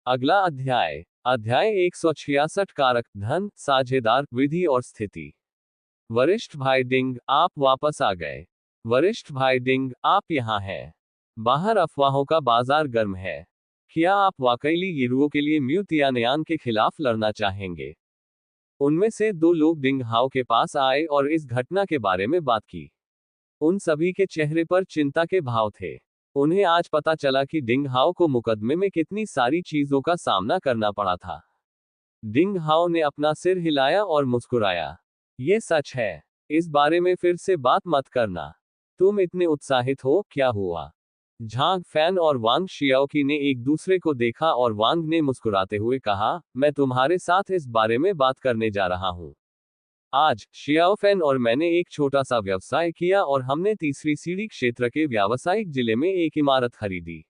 अगला अध्याय अध्याय 166 कारक धन साझेदार विधि और स्थिति। वरिष्ठ भाई डिंग, आप वापस आ गए। वरिष्ठ भाई डिंग, आप यहाँ हैं। बाहर अफवाहों का बाजार गर्म है। क्या आप वाकई गिरोह के लिए म्यू तियानयान के खिलाफ लड़ना चाहेंगे? उनमें से दो लोग डिंग हाओ के पास आए और इस घटना के बारे में बात की। उन सभी के चेहरे पर चिंता के भाव थे। उन्हें आज पता चला कि डिंग हाओ को मुकदमे में कितनी सारी चीजों का सामना करना पड़ा था। डिंग हाओ ने अपना सिर हिलाया और मुस्कुराया। ये सच है। इस बारे में फिर से बात मत करना। तुम इतने उत्साहित हो, क्या हुआ? झांग फैन और वांग शियाओकी ने एक दूसरे को देखा और वांग ने मुस्कुराते हुए कहा, मैं तुम्हारे साथ इस बारे में बात करने जा रहा हूं। आज शियाओफेन और मैंने एक छोटा सा व्यवसाय किया और हमने तीसरी सीढ़ी क्षेत्र के व्यावसायिक जिले में एक इमारत खरीदी।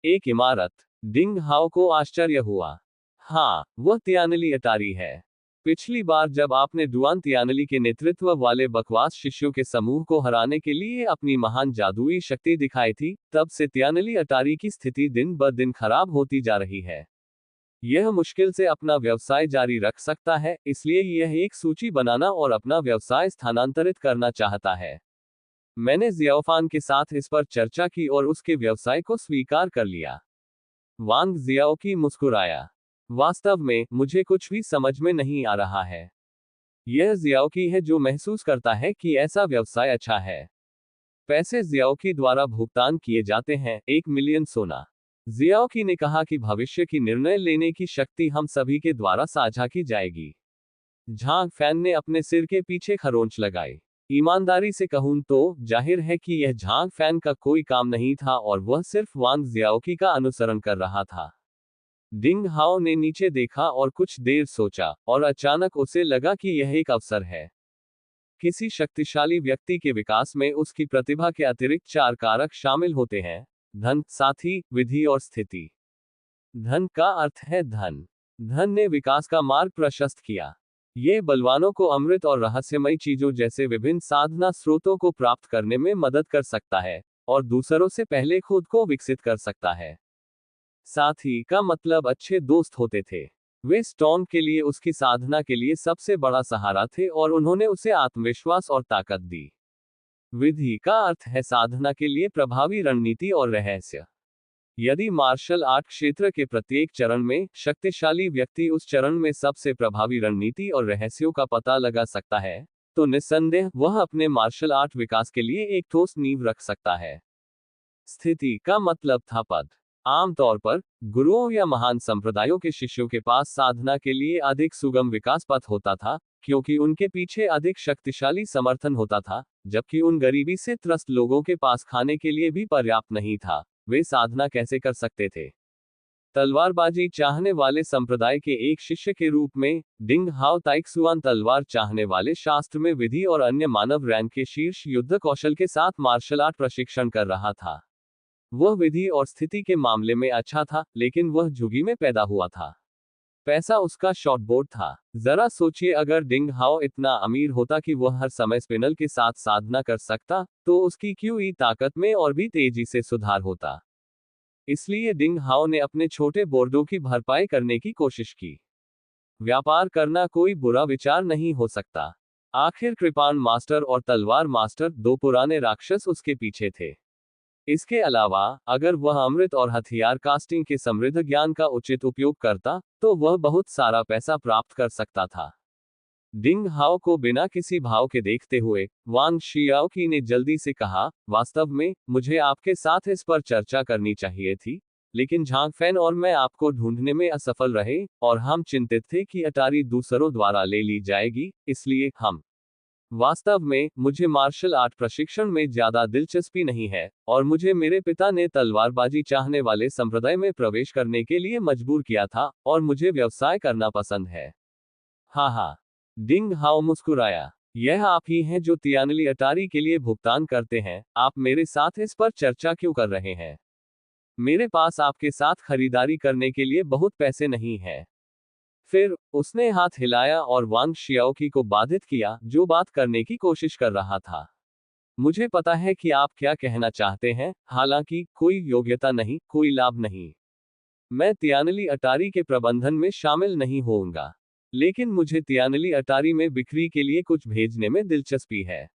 एक इमारत? डिंग हाओ को आश्चर्य हुआ। हाँ, वह तियानली अटारी है। पिछली बार जब आपने डुआन तियानली के नेतृत्व वाले बकवास शिष्यों के समूह को हराने के लिए अपनी महान जादुई शक्ति दिखाई थी, तब से तियानली अटारी की स्थिति दिन ब दिन खराब होती जा रही है। यह मुश्किल से अपना व्यवसाय जारी रख सकता है, इसलिए यह एक सूची बनाना और अपना व्यवसाय स्थानांतरित करना चाहता है। मैंने जियाओफान के साथ इस पर चर्चा की और उसके व्यवसाय को स्वीकार कर लिया। वांग जियाओकी मुस्कुराया। वास्तव में, मुझे कुछ भी समझ में नहीं आ रहा है। यह जियाओकी है जो महसूस करता है कि ऐसा व्यवसाय अच्छा है। पैसे जियाओकी द्वारा भुगतान किए जाते हैं, 1 मिलियन सोना। जियाओकी ने कहा कि भविष्य की निर्णय लेने की शक्ति हम सभी के द्वारा साझा की जाएगी। झांग फैन ने अपने सिर के पीछे खरोंच लगाई। ईमानदारी से कहूं तो जाहिर है कि यह झांग फैन का कोई काम नहीं था और वह सिर्फ वांग जियाओकी का अनुसरण कर रहा था। डिंग हाओ ने नीचे देखा और कुछ देर सोचा, और अचानक उसे लगा कि यह एक अवसर है। किसी शक्तिशाली व्यक्ति के विकास में उसकी प्रतिभा के अतिरिक्त 4 कारक शामिल होते हैं: धन, साथी, विधि और स्थिति। धन का अर्थ है धन। धन ने विकास का मार्ग प्रशस्त किया। ये बलवानों को अमृत और रहस्यमयी चीजों जैसे विभिन्न साधना स्रोतों को प्राप्त करने में मदद कर सकता है, और दूसरों से पहले खुद को विकसित कर सकता है। साथी का मतलब अच्छे दोस्त होते थे। वे स्टॉर्म के लिए उसकी साधना के लिए सबसे बड़ा सहारा थे और उन्होंने उसे आत्मविश्वास और ताकत दी। विधि का अर्थ है साधना के लिए प्रभावी रणनीति और रहस्य। यदि मार्शल आर्ट क्षेत्र के प्रत्येक चरण में शक्तिशाली व्यक्ति उस चरण में सबसे प्रभावी रणनीति और रहस्यों का पता लगा सकता है, तो निस्संदेह वह अपने मार्शल आर्ट विकास के लिए एक ठोस नींव रख सकता है। स्थिति का मतलब था पद। आमतौर पर गुरुओं या महान संप्रदायों के शिष्यों के पास साधना के लिए अधिक सुगम विकास पथ होता था, क्योंकि उनके पीछे अधिक शक्तिशाली समर्थन होता था, जबकि उन गरीबी से त्रस्त लोगों के पास खाने के लिए भी पर्याप्त नहीं था। वे साधना कैसे कर सकते थे? तलवारबाजी चाहने वाले संप्रदाय के एक शिष्य के रूप में, डिंग हाओ ताइक्सुआन तलवार चाहने वाले शास्त्र में विधि और अन्य मानव रैंक के शीर्ष युद्ध कौशल के साथ मार्शल आर्ट प्रशिक्षण कर रहा था। वह विधि और स्थिति के मामले में अच्छा था, लेकिन वह झुग्गी में पैदा हुआ था। पैसा उसका शॉर्टबोर्ड था। जरा सोचिए, अगर डिंग हाओ इतना अमीर होता कि वह हर समय स्पिनल के साथ साधना कर सकता, तो उसकी क्यूई ताकत में और भी तेजी से सुधार होता। इसलिए डिंग हाओ ने अपने छोटे बोर्डों की भरपाई करने की कोशिश की। व्यापार करना कोई बुरा विचार नहीं हो सकता। आखिर कृपाण मास्टर और तलवार मास्टर, 2 पुराने राक्षस उसके पीछे थे। इसके अलावा, अगर वह अमृत और हथियार कास्टिंग के समृद्ध ज्ञान का उचित उपयोग करता, तो वह बहुत सारा पैसा प्राप्त कर सकता था। डिंग हाओ को बिना किसी भाव के देखते हुए, वांग शियाओकी ने जल्दी से कहा, वास्तव में, मुझे आपके साथ इस पर चर्चा करनी चाहिए थी, लेकिन झांग फैन और मैं आपको ढूंढने में असफल रहे, और हम चिंतित थे कि अटारी दूसरों द्वारा ले ली जाएगी, इसलिए हम वास्तव में, मुझे मार्शल आर्ट प्रशिक्षण में ज्यादा दिलचस्पी नहीं है, और मुझे मेरे पिता ने तलवारबाजी चाहने वाले संप्रदाय में प्रवेश करने के लिए मजबूर किया था, और मुझे व्यवसाय करना पसंद है। हाँ हाँ। डिंग हाओ मुस्कुराया। यह आप ही हैं जो तियानली अटारी के लिए भुगतान करते हैं, आप मेरे साथ इस पर चर्चा क्यों कर रहे हैं? मेरे पास आपके साथ खरीदारी करने के लिए बहुत पैसे नहीं है। फिर उसने हाथ हिलाया और वांग शियाओकी को बाधित किया, जो बात करने की कोशिश कर रहा था। मुझे पता है कि आप क्या कहना चाहते हैं, हालांकि कोई योग्यता नहीं, कोई लाभ नहीं। मैं तियानली अटारी के प्रबंधन में शामिल नहीं होऊंगा, लेकिन मुझे तियानली अटारी में बिक्री के लिए कुछ भेजने में दिलचस्पी है।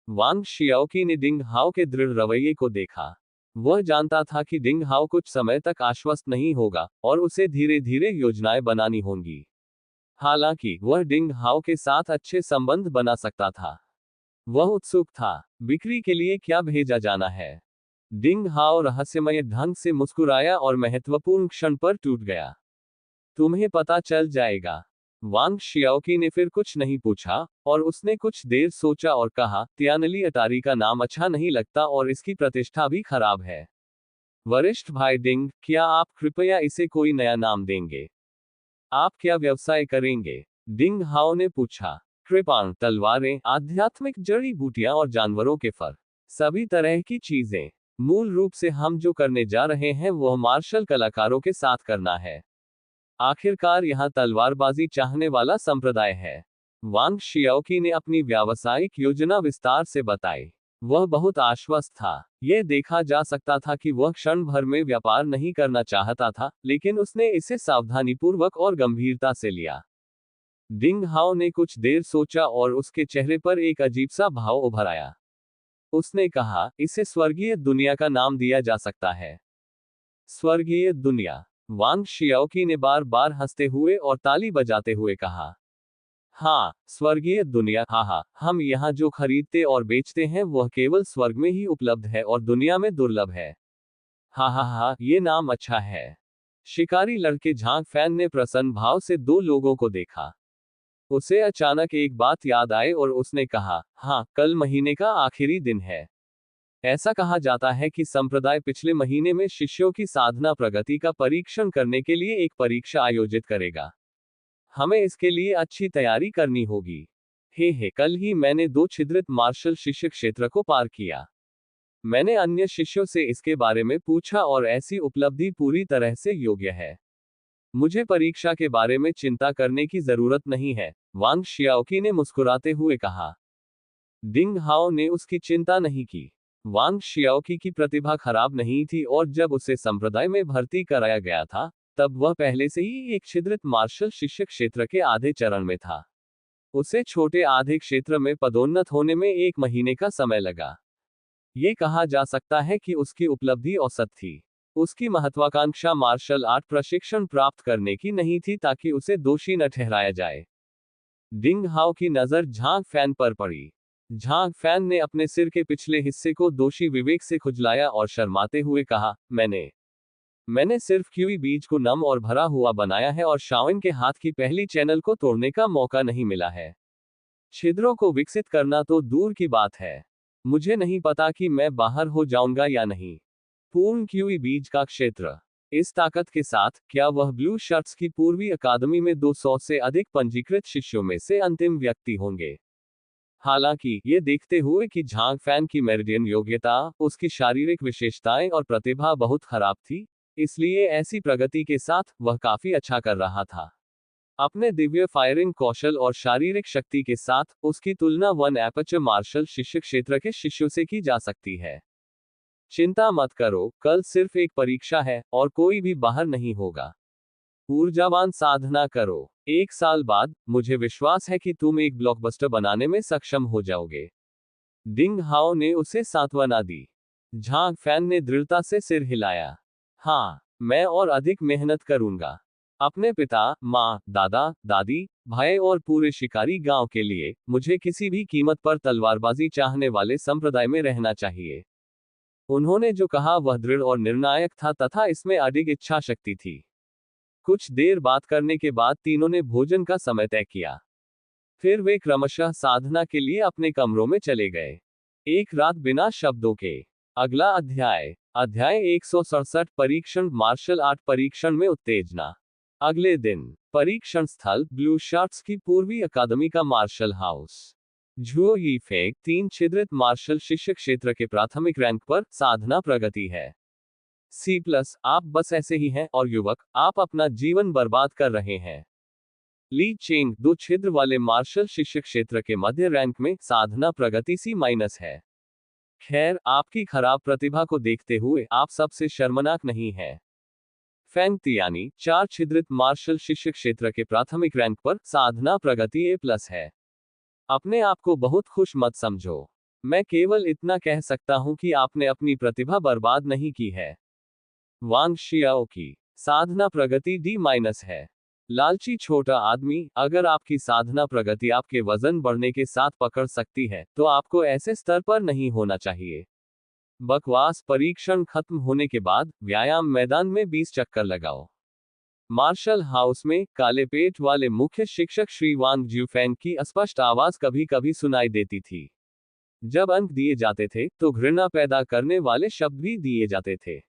वांग शियाओकी ने डिंग हाओ के दृढ़ रवैये को देखा। वह जानता था कि डिंग हाओ कुछ समय तक आश्वस्त नहीं होगा और उसे धीरे धीरे योजनाएं बनानी होंगी। हालांकि वह डिंग हाओ के साथ अच्छे संबंध बना सकता था। वह उत्सुक था। बिक्री के लिए क्या भेजा जाना है? डिंग हाओ रहस्यमय ढंग से मुस्कुराया और महत्वपूर्ण क्षण पर टूट गया। तुम्हें पता चल जाएगा। वांग शियाओकी ने फिर कुछ नहीं पूछा, और उसने कुछ देर सोचा और कहा, तियानली अटारी का नाम अच्छा नहीं लगता और इसकी प्रतिष्ठा भी खराब है। वरिष्ठ भाई डिंग, क्या आप कृपया इसे कोई नया नाम देंगे? आप क्या व्यवसाय करेंगे? डिंग हाओ ने पूछा। कृपाण, तलवारें, आध्यात्मिक जड़ी बूटियां और जानवरों के फर, सभी तरह की चीजें। मूल रूप से हम जो करने जा रहे हैं वह मार्शल कलाकारों के साथ करना है। आखिरकार यहाँ तलवारबाजी चाहने वाला संप्रदाय है। वांग शियाओकी ने अपनी व्यावसायिक योजना विस्तार से बताई। वह बहुत आश्वस्त था। यह देखा जा सकता था कि वह क्षण भर में व्यापार नहीं करना चाहता था, लेकिन उसने इसे सावधानीपूर्वक और गंभीरता से लिया। डिंग हाओ ने कुछ देर सोचा और उसके चेहरे पर एक अजीब सा भाव उभर आया। उसने कहा, इसे स्वर्गीय दुनिया का नाम दिया जा सकता है। स्वर्गीय दुनिया? वांग शियाओकी ने बार बार हंसते हुए और ताली बजाते हुए कहा। हाँ, स्वर्गीय दुनिया, हाँ, हम यहाँ जो खरीदते और बेचते हैं वह केवल स्वर्ग में ही उपलब्ध है और दुनिया में दुर्लभ है। हाँ, ये नाम अच्छा है। शिकारी लड़के झांग फैन ने प्रसन्न भाव से दो लोगों को देखा। उसे अचानक एक बात याद आई और उसने कहा, हाँ, कल महीने का आखिरी दिन है। ऐसा कहा जाता है कि संप्रदाय पिछले महीने में शिष्यों की साधना प्रगति का परीक्षण करने के लिए एक परीक्षा आयोजित करेगा। हमें इसके लिए अच्छी तैयारी करनी होगी। हे, कल ही मैंने 2 छिद्रित मार्शल शिष्य क्षेत्र को पार किया। मैंने अन्य शिष्यों से इसके बारे में पूछा और ऐसी उपलब्धि पूरी तरह से योग्य है। मुझे परीक्षा के बारे में चिंता करने की जरूरत नहीं है, वांग शियाओकी ने मुस्कुराते हुए कहा। डिंग हाओ ने उसकी चिंता नहीं की। वांग शियाओकी की प्रतिभा खराब नहीं थी और जब उसे संप्रदाय में भर्ती कराया गया था, तब वह पहले से ही एक छिद्रित मार्शल शिष्य क्षेत्र के आधे चरण में था। उसे छोटे आधे क्षेत्र में पदोन्नत होने में 1 महीने का समय लगा। ये कहा जा सकता है कि उसकी उपलब्धि औसत थी। उसकी महत्वाकांक्षा मार्शल आर्ट प्रशिक्षण प्राप्त करने की नहीं थी ताकि उसे दोषी न ठहराया जाए। डिंग हाओ की नजर झांग फैन पर पड़ी। झांग फैन ने अपने सिर के पिछले हिस्से को दोषी विवेक से खुजलाया और शर्माते हुए कहा, मैंने सिर्फ कीवी बीज को नम और भरा हुआ बनाया है और शाओन के हाथ की पहली चैनल को तोड़ने का मौका नहीं मिला है। छिद्रों को विकसित करना तो दूर की बात है। मुझे नहीं पता कि मैं बाहर हो जाऊंगा या नहीं। पूर्ण कीवी बीज का क्षेत्र। इस ताकत के साथ, क्या वह ब्लू शर्ट्स की पूर्वी अकादमी में 200 से अधिक पंजीकृत शिष्यों में से अंतिम व्यक्ति होंगे? हालांकि, ये देखते हुए कि झांग फैन की मेरिडियन योग्यता, उसकी शारीरिक विशेषताएं और प्रतिभा बहुत खराब थी, इसलिए ऐसी प्रगति के साथ वह काफी अच्छा कर रहा था। अपने दिव्य फायरिंग कौशल और शारीरिक शक्ति के साथ, उसकी तुलना 1 एपर्चर मार्शल शिष्य क्षेत्र के शिष्यों से की जा सकती है। चिंता मत करो, कल सिर्फ एक परीक्षा है और कोई भी बाहर नहीं होगा। ऊर्जावान साधना करो। 1 साल बाद, मुझे विश्वास है कि तुम एक ब्लॉकबस्टर बनाने में सक्षम हो जाओगे। डिंग हाओ ने उसे सांत्वना दी। झांग फैन ने दृढ़ता से सिर हिलाया। हाँ, मैं और अधिक मेहनत करूंगा। अपने पिता, माँ, दादा, दादी, भाई और पूरे शिकारी गांव के लिए, मुझे किसी भी कीमत पर तलवारबाजी चाहने वाले संप्रदाय में रहना चाहिए। उन्होंने जो कहा वह दृढ़ और निर्णायक था तथा इसमें अडिग इच्छा शक्ति थी। कुछ देर बात करने के बाद तीनों ने भोजन का समय तय किया। फिर वे क्रमशः साधना के लिए अपने कमरों में चले गए। एक रात बिना शब्दों के। अगला अध्याय। अध्याय 167 परीक्षण मार्शल आर्ट परीक्षण में उत्तेजना। अगले दिन। परीक्षण स्थल ब्लू शर्ट्स की पूर्वी अकादमी का मार्शल हाउस। झुओ यीफेंग 3 छिद्रित मार्शल शिष्य क्षेत्र के प्राथमिक रैंक पर, साधना प्रगति है C+, आप बस ऐसे ही हैं और युवक, आप अपना जीवन बर्बाद कर रहे हैं। ली चेंग 2 छिद्र वाले मार्शल शिष्य क्षेत्र के मध्य रैंक में, साधना प्रगति C- है। खैर, आपकी खराब प्रतिभा को देखते हुए आप सबसे शर्मनाक नहीं है। फैंग तियानी 4 छिद्रित मार्शल शिष्य क्षेत्र के प्राथमिक रैंक पर, साधना प्रगति A+ है। अपने आप को बहुत खुश मत समझो। मैं केवल इतना कह सकता हूं कि आपने अपनी प्रतिभा बर्बाद नहीं की है। वांग शियाओ की साधना प्रगति D- है। लालची छोटा आदमी, अगर आपकी साधना प्रगति आपके वजन बढ़ने के साथ पकड़ सकती है, तो आपको ऐसे स्तर पर नहीं होना चाहिए। बकवास। परीक्षण खत्म होने के बाद व्यायाम मैदान में 20 चक्कर लगाओ। मार्शल हाउस में काले पेट वाले मुख्य शिक्षक श्री वांग ज्यूफेंग की अस्पष्ट आवाज कभी कभी सुनाई देती थी। जब अंक दिए जाते थे, तो घृणा पैदा करने वाले शब्द भी दिए जाते थे।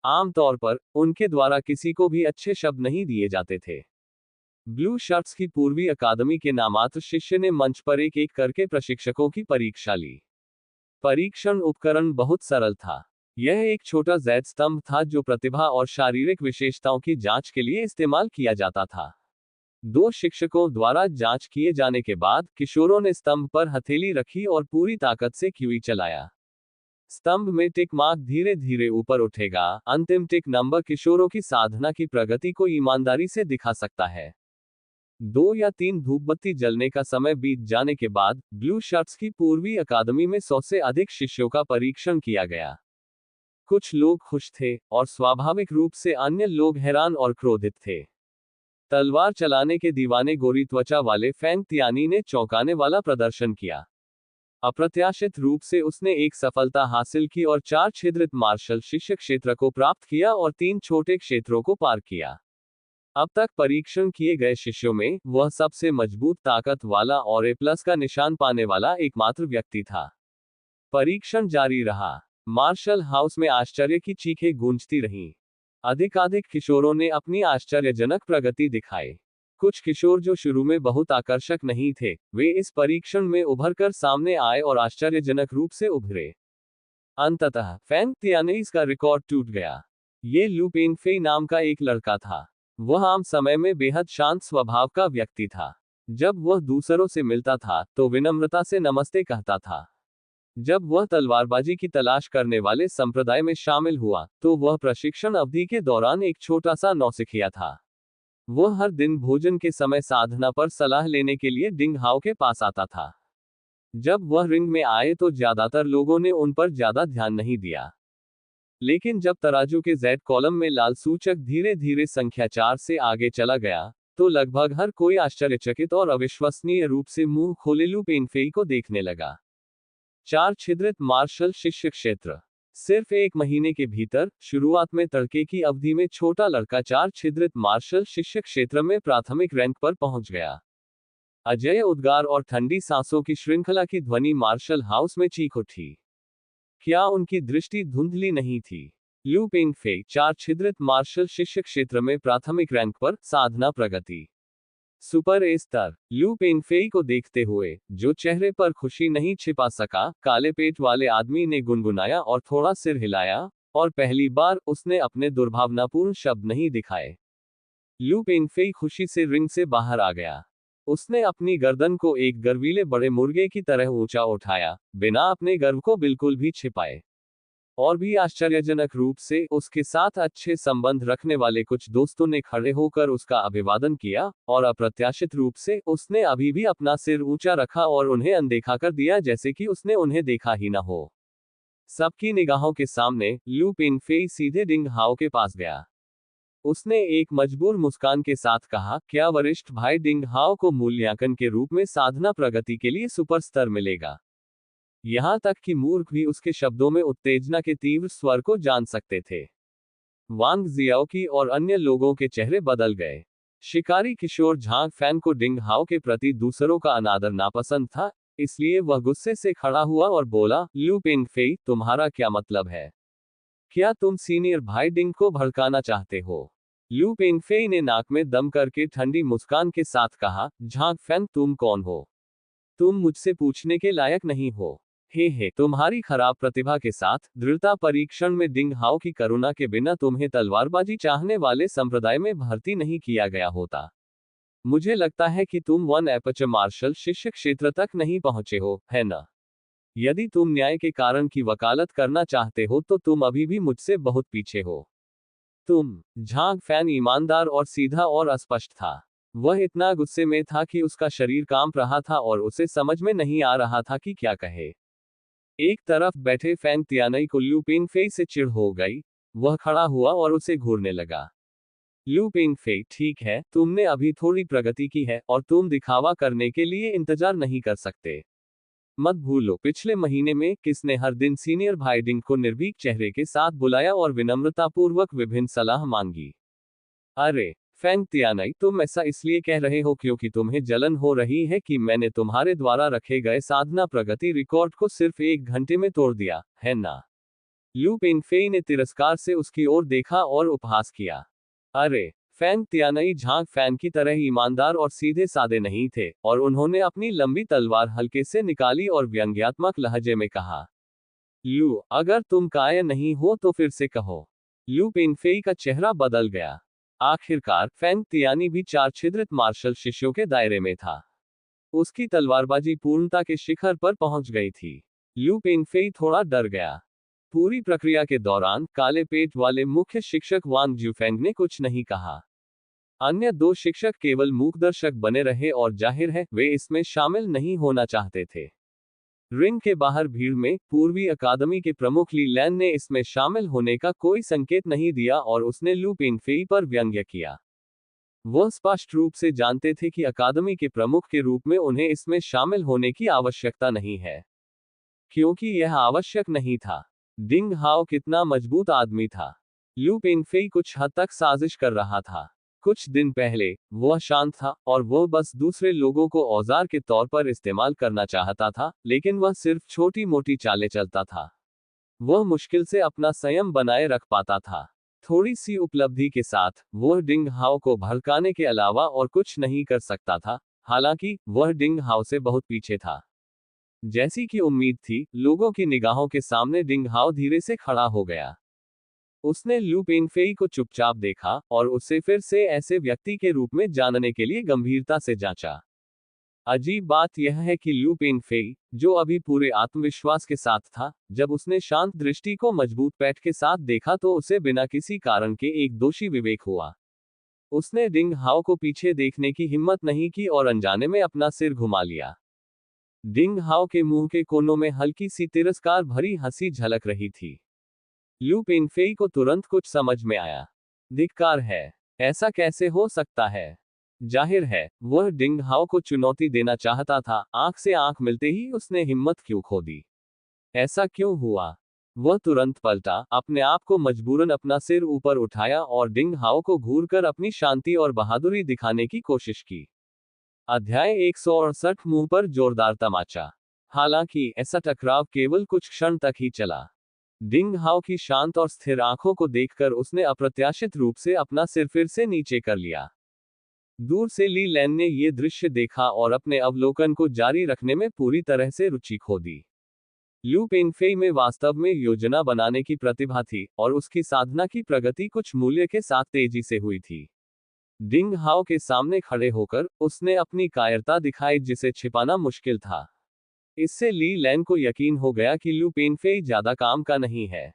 आमतौर पर उनके द्वारा किसी को भी अच्छे शब्द नहीं दिए जाते थे। ब्लू शर्ट्स की पूर्वी अकादमी के नामात्र शिष्य ने मंच पर एक एक करके प्रशिक्षकों की परीक्षा ली। परीक्षण उपकरण बहुत सरल था। यह एक छोटा जैद स्तंभ था जो प्रतिभा और शारीरिक विशेषताओं की जांच के लिए इस्तेमाल किया जाता था। 2 शिक्षकों द्वारा जांच किए जाने के बाद किशोरों ने स्तंभ पर हथेली रखी और पूरी ताकत से क्यूई चलाया। स्तंभ में टिक मार्क धीरे धीरे ऊपर उठेगा। अंतिम टिक नंबर किशोरों की साधना की प्रगति को ईमानदारी से दिखा सकता है। 2 या 3 धूपबत्ती जलने का समय बीत जाने के बाद ब्लू शर्ट्स की पूर्वी अकादमी में 100 से अधिक शिष्यों का परीक्षण किया गया। कुछ लोग खुश थे, और स्वाभाविक रूप से अन्य लोग हैरान और क्रोधित थे। तलवार चलाने के दीवाने गोरी त्वचा वाले फैंग तियानी ने चौंकाने वाला प्रदर्शन किया। अप्रत्याशित रूप से उसने एक सफलता हासिल की और 4 छिद्रित मार्शल शिष्य क्षेत्र को प्राप्त किया और 3 छोटे क्षेत्रों को पार किया। अब तक परीक्षण किए गए शिष्यों में वह सबसे मजबूत ताकत वाला और A+ का निशान पाने वाला एकमात्र व्यक्ति था। परीक्षण जारी रहा। मार्शल हाउस में आश्चर्य की चीखें गूंजती रहीं। अधिकाधिक किशोरों ने अपनी आश्चर्यजनक प्रगति दिखाई। कुछ किशोर जो शुरू में बहुत आकर्षक नहीं थे, वे इस परीक्षण में उभरकर सामने आए और आश्चर्यजनक रूप से उभरे। अंततः फैंग तियानीज का रिकॉर्ड टूट गया। ये लू पेंगफेई नाम का एक लड़का था। वह आम समय में बेहद शांत स्वभाव का व्यक्ति था। जब वह दूसरों से मिलता था, तो विनम्रता से नमस्ते कहता था। जब वह तलवारबाजी की तलाश करने वाले संप्रदाय में शामिल हुआ, तो वह प्रशिक्षण अवधि के दौरान एक छोटा सा नौसिखिया था। वह हर दिन भोजन के समय साधना पर सलाह लेने के लिए डिंग हाओ के पास आता था। जब वह रिंग में आए तो ज्यादातर लोगों ने उन पर ज्यादा ध्यान नहीं दिया। लेकिन जब तराजू के Z कॉलम में लाल सूचक धीरे धीरे संख्या 4 से आगे चला गया, तो लगभग हर कोई आश्चर्यचकित और अविश्वसनीय रूप से मुंह खोले लू पेंगफेई को देखने लगा। 4 छिद्रित मार्शल शिष्य क्षेत्र। सिर्फ 1 महीने के भीतर, शुरुआत में तड़के की अवधि में छोटा लड़का 4 छिद्रित मार्शल शिष्य क्षेत्र में प्राथमिक रैंक पर पहुंच गया। अजय उद्गार और ठंडी सांसों की श्रृंखला की ध्वनि मार्शल हाउस में चीख उठी। क्या उनकी दृष्टि धुंधली नहीं थी? लू पेंगफेई 4 छिद्रित मार्शल शिष्य क्षेत्र में प्राथमिक रैंक पर, साधना प्रगति सुपर ए स्तर। लू पेंगफेई को देखते हुए, जो चेहरे पर खुशी नहीं छिपा सका, काले पेट वाले आदमी ने गुनगुनाया और थोड़ा सिर हिलाया, और पहली बार उसने अपने दुर्भावनापूर्ण शब्द नहीं दिखाए। लू पेंगफेई खुशी से रिंग से बाहर आ गया। उसने अपनी गर्दन को एक गर्वीले बड़े मुर्गे की तरह ऊंचा उठाया, बिना अपने गर्व को बिल्कुल भी छिपाए। और भी आश्चर्यजनक रूप से, उसके साथ अच्छे संबंध रखने वाले कुछ दोस्तों ने खड़े होकर उसका अभिवादन किया, और अप्रत्याशित रूप से, उसने अभी भी अपना सिर ऊंचा रखा और उन्हें अनदेखा कर दिया जैसे कि उसने उन्हें देखा ही न हो। सबकी निगाहों के सामने, लू पेंगफेई सीधे डिंग हाओ के पास गया। उसने एक मजबूर मुस्कान के साथ कहा, क्या वरिष्ठ भाई डिंग हाओ को मूल्यांकन के रूप में साधना प्रगति के लिए सुपर स्तर मिलेगा? यहां तक कि मूर्ख भी उसके शब्दों में उत्तेजना के तीव्र स्वर को जान सकते थे। वांग जियाओकी और अन्य लोगों के चेहरे बदल गए। शिकारी किशोर झांग फैन को डिंग हाओ के प्रति दूसरों का अनादर नापसंद था, इसलिए वह गुस्से से खड़ा हुआ और बोला, लू पेंगफेई, तुम्हारा क्या मतलब है? क्या तुम सीनियर भाई डिंग को भड़काना चाहते हो? लू पेंगफेई ने नाक में दम करके ठंडी मुस्कान के साथ कहा, झांग फैन, तुम कौन हो? तुम मुझसे पूछने के लायक नहीं हो। हे, तुम्हारी खराब प्रतिभा के साथ, दृढ़ता परीक्षण में डिंग हाओ की करुणा के बिना तुम्हें तलवारबाजी चाहने वाले संप्रदाय में भर्ती नहीं किया गया होता। मुझे लगता है कि तुम 1 एपर्चर मार्शल शिष्य क्षेत्र तक नहीं पहुंचे हो, है ना? यदि तुम न्याय के कारण की वकालत करना चाहते हो तो तुम अभी भी मुझसे बहुत पीछे हो। झांग फैन ईमानदार और सीधा और अस्पष्ट था। वह इतना गुस्से में था कि उसका शरीर कांप रहा था और उसे समझ में नहीं आ रहा था कि क्या कहे। एक तरफ बैठे फैंग तियानई को लू पेंगफेई से चिढ़ हो गई। वह खड़ा हुआ और उसे घूरने लगा। लू पेंगफेई, ठीक है, तुमने अभी थोड़ी प्रगति की है और तुम दिखावा करने के लिए इंतजार नहीं कर सकते। मत भूलो पिछले महीने में किसने हर दिन सीनियर भाईडिंग को निर्भीक चेहरे के साथ बुलाया और विनम्रतापूर्वक विभिन्न सलाह मांगी। अरे फैंग तियानई, तुम ऐसा इसलिए कह रहे हो क्योंकि तुम्हें जलन हो रही है कि मैंने तुम्हारे द्वारा रखे गए साधना प्रगति रिकॉर्ड को सिर्फ 1 घंटे में तोड़ दिया, है ना? लू पेंगफेई ने तिरस्कार से उसकी ओर देखा और उपहास किया। अरे फैंग तियानई झांग फैन की तरह ईमानदार और सीधे सादे नहीं थे, और उन्होंने अपनी लंबी तलवार हल्के से निकाली और व्यंग्यात्मक लहजे में कहा, लू, अगर तुम कायर नहीं हो तो फिर से कहो। लू पेंगफेई का चेहरा बदल गया। आखिरकार फैंग तियानी भी 4 छिद्रित मार्शल शिष्यों के दायरे में था। उसकी तलवारबाजी पूर्णता के शिखर पर पहुंच गई थी। लू पेंगफेई थोड़ा डर गया। पूरी प्रक्रिया के दौरान काले पेट वाले मुख्य शिक्षक वांग जुफेंग ने कुछ नहीं कहा। अन्य 2 शिक्षक केवल मूकदर्शक बने रहे और जाहिर है वे इसमें शामिल नहीं होना चाहते थे। रिंग के बाहर भीड़ में पूर्वी अकादमी के प्रमुख ली लैन ने इसमें शामिल होने का कोई संकेत नहीं दिया और उसने लू पेंगफेई पर व्यंग्य किया। वह स्पष्ट रूप से जानते थे कि अकादमी के प्रमुख के रूप में उन्हें इसमें शामिल होने की आवश्यकता नहीं है, क्योंकि यह आवश्यक नहीं था। डिंग हाओ कितना मजबूत आदमी था। लू पेंगफेई कुछ हद तक साजिश कर रहा था। कुछ दिन पहले वह शांत था और वह बस दूसरे लोगों को औजार के तौर पर इस्तेमाल करना चाहता था, लेकिन वह सिर्फ छोटी मोटी चालें चलता था। वह मुश्किल से अपना संयम बनाए रख पाता था। थोड़ी सी उपलब्धि के साथ वह डिंग हाओ को भड़काने के अलावा और कुछ नहीं कर सकता था, हालांकि वह डिंग हाओ से बहुत पीछे था। जैसी कि उम्मीद थी, लोगों की निगाहों के सामने डिंग हाओ धीरे से खड़ा हो गया। उसने लू पेंगफेई को चुपचाप देखा और उसे फिर से ऐसे व्यक्ति के रूप में जानने के लिए गंभीरता से जांचा। अजीब बात यह है कि लू पेंगफेई, जो अभी पूरे आत्मविश्वास के साथ था, जब उसने शांत दृष्टि को मजबूत पैठ के साथ देखा तो उसे बिना किसी कारण के एक दोषी विवेक हुआ। उसने डिंग हाओ को पीछे देखने की हिम्मत नहीं की और अनजाने में अपना सिर घुमा लिया। डिंग हाओ के मुंह के कोनों में हल्की सी तिरस्कार भरी हंसी झलक रही थी। लू पेंगफेई को तुरंत कुछ समझ में आया। धिक्कार है, ऐसा कैसे हो सकता है? जाहिर है वह डिंग हाओ को चुनौती देना चाहता था। आंख से आंख मिलते ही उसने हिम्मत क्यों खो दी? ऐसा क्यों हुआ? वह तुरंत पलटा, अपने आप को मजबूरन अपना सिर ऊपर उठाया और डिंग हाओ को घूरकर अपनी शांति और बहादुरी दिखाने की कोशिश की। अध्याय 168 मुंह पर जोरदार तमाचा। हालांकि ऐसा टकराव केवल कुछ क्षण तक ही चला। डिंग हाओ की शांत और स्थिर आंखों को देखकर उसने अप्रत्याशित रूप से अपना सिर फिर से नीचे कर लिया। दूर से ली लैन ने यह दृश्य देखा और अपने अवलोकन को जारी रखने में पूरी तरह से रुचि खो दी। लू पेंगफेई में वास्तव में योजना बनाने की प्रतिभा थी और उसकी साधना की प्रगति कुछ मूल्य के साथ तेजी से हुई थी। डिंग हाओ के सामने खड़े होकर उसने अपनी कायरता दिखाई जिसे छिपाना मुश्किल था। इससे ली लैन को यकीन हो गया कि लू पेंगफेई ज्यादा काम का नहीं है।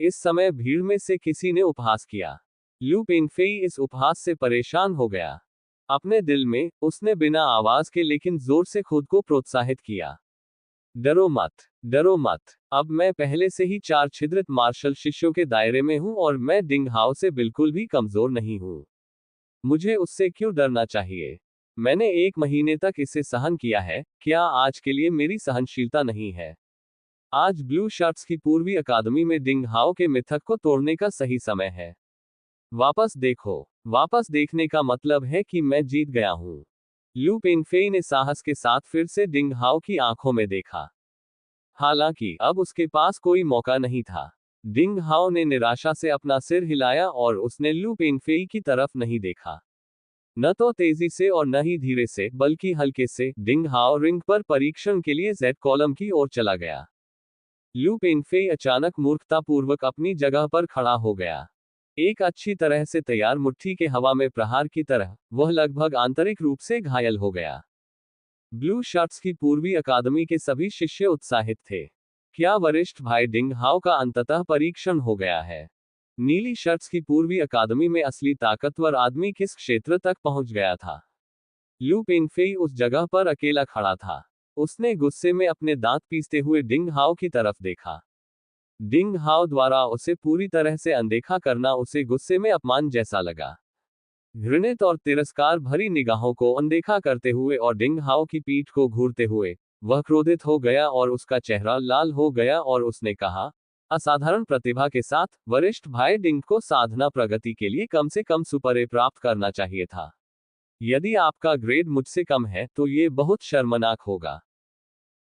इस समय भीड़ में से किसी ने उपहास किया। लू पेंगफेई इस उपहास से परेशान हो गया। अपने दिल में उसने बिना आवाज के लेकिन जोर से खुद को प्रोत्साहित किया। डरो मत, डरो मत। अब मैं पहले से ही 4 छिद्रित मार्शल शिष्यों के दायरे में हूं और मैं डिंग हाओ से बिल्कुल भी कमजोर नहीं हूं। मुझे उससे क्यों डरना चाहिए? मैंने 1 महीने तक इसे सहन किया है, क्या आज के लिए मेरी सहनशीलता नहीं है? आज ब्लू शर्ट्स की पूर्वी अकादमी में डिंग हाओ के मिथक को तोड़ने का सही समय है। वापस देखो। वापस देखने का मतलब है कि मैं जीत गया हूं। लू पेंगफेई ने साहस के साथ फिर से डिंग हाओ की आंखों में देखा। हालांकि अब उसके पास कोई मौका नहीं था। डिंग हाओ ने निराशा से अपना सिर हिलाया और उसने लू पेंगफेई की तरफ नहीं देखा। न तो तेजी से और न ही धीरे से, बल्कि हल्के से, डिंग हाओ रिंग पर परीक्षण के लिए जेड कॉलम की ओर चला गया। लू पेंगफेई अचानक मूर्खतापूर्वक अपनी जगह पर खड़ा हो गया। एक अच्छी तरह से तैयार मुट्ठी के हवा में प्रहार की तरह, वह लगभग आंतरिक रूप से घायल हो गया। ब्लू शर्ट्स की पूर्वी अकादमी के सभी शिष्य उत्साहित थे। क्या वरिष्ठ भाई डिंग हाओ का अंततः परीक्षण हो गया है? नीली शर्ट्स की पूर्वी अकादमी में असली ताकतवर आदमी किस क्षेत्र तक पहुंच गया था? लू पेंगफेई उस जगह पर अकेला खड़ा था। उसने गुस्से में अपने दांत पीसते हुए डिंग हाओ की तरफ देखा। डिंग हाओ द्वारा उसे पूरी तरह से अनदेखा करना उसे गुस्से में अपमान जैसा लगा। घृणित और तिरस्कार भरी निगाहों को अनदेखा करते हुए और डिंग हाओ की पीठ को घूरते हुए वह क्रोधित हो गया और उसका चेहरा लाल हो गया और उसने कहा, असाधारण प्रतिभा के साथ वरिष्ठ भाई डिंग को साधना प्रगति के लिए कम से कम सुपर ए प्राप्त करना चाहिए था। यदि आपका ग्रेड मुझसे कम है तो ये बहुत शर्मनाक होगा।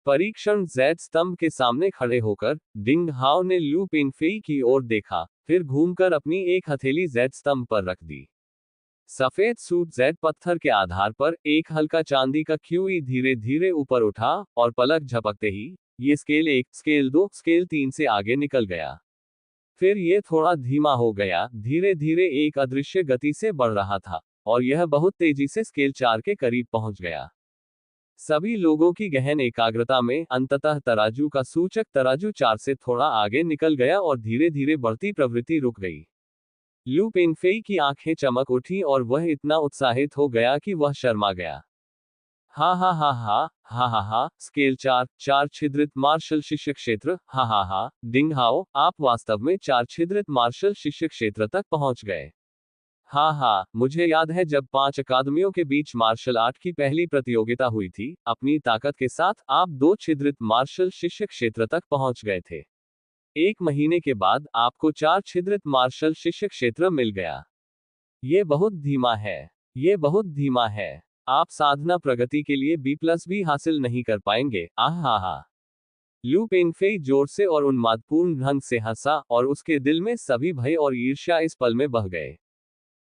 परीक्षण जेड स्तंभ के सामने खड़े होकर डिंग हाओ ने लू पेंगफेई की ओर देखा, फिर घूमकर अपनी एक हथेली जेड स्तंभ पर रख दी। सफेद सूट जेड पत्थर के आधार पर एक हल्का चांदी का क्यूई धीरे धीरे ऊपर उठा और पलक झपकते ही ये स्केल 1, स्केल 2, स्केल 3 से आगे निकल गया। फिर ये थोड़ा धीमा हो गया, धीरे धीरे एक अदृश्य गति से बढ़ रहा था और यह बहुत तेजी से स्केल 4 के करीब पहुंच गया। सभी लोगों की गहन एकाग्रता में अंततः तराजू का सूचक तराजू 4 से थोड़ा आगे निकल गया और धीरे धीरे बढ़ती प्रवृत्ति रुक गई। लू पेंगफेई की आंखें चमक उठी और वह इतना उत्साहित हो गया कि वह शर्मा गया। हा हा हा हा हा हा हा, स्केल 4, 4 छिद्रित मार्शल शिष्य क्षेत्र, हा हा हा, डिंग हाओ, आप वास्तव में 4 छिद्रित मार्शल शिष्य क्षेत्र तक पहुंच गए। हाँ हाँ, मुझे याद है जब 5 अकादमियों के बीच मार्शल आर्ट की पहली प्रतियोगिता हुई थी, अपनी ताकत के साथ आप 2 छिद्रित मार्शल शिष्य क्षेत्र तक पहुंच गए थे। 1 महीने के बाद आपको 4 छिद्रित मार्शल शिष्य क्षेत्र मिल गया। ये बहुत धीमा है। ये बहुत धीमा है। आप साधना प्रगति के लिए B+ भी हासिल नहीं कर पाएंगे। आह हा हा। लू पेंगफेई जोर से और उन्मादपूर्ण ढंग से हंसा और उसके दिल में सभी भय और ईर्ष्या इस पल में बह गए।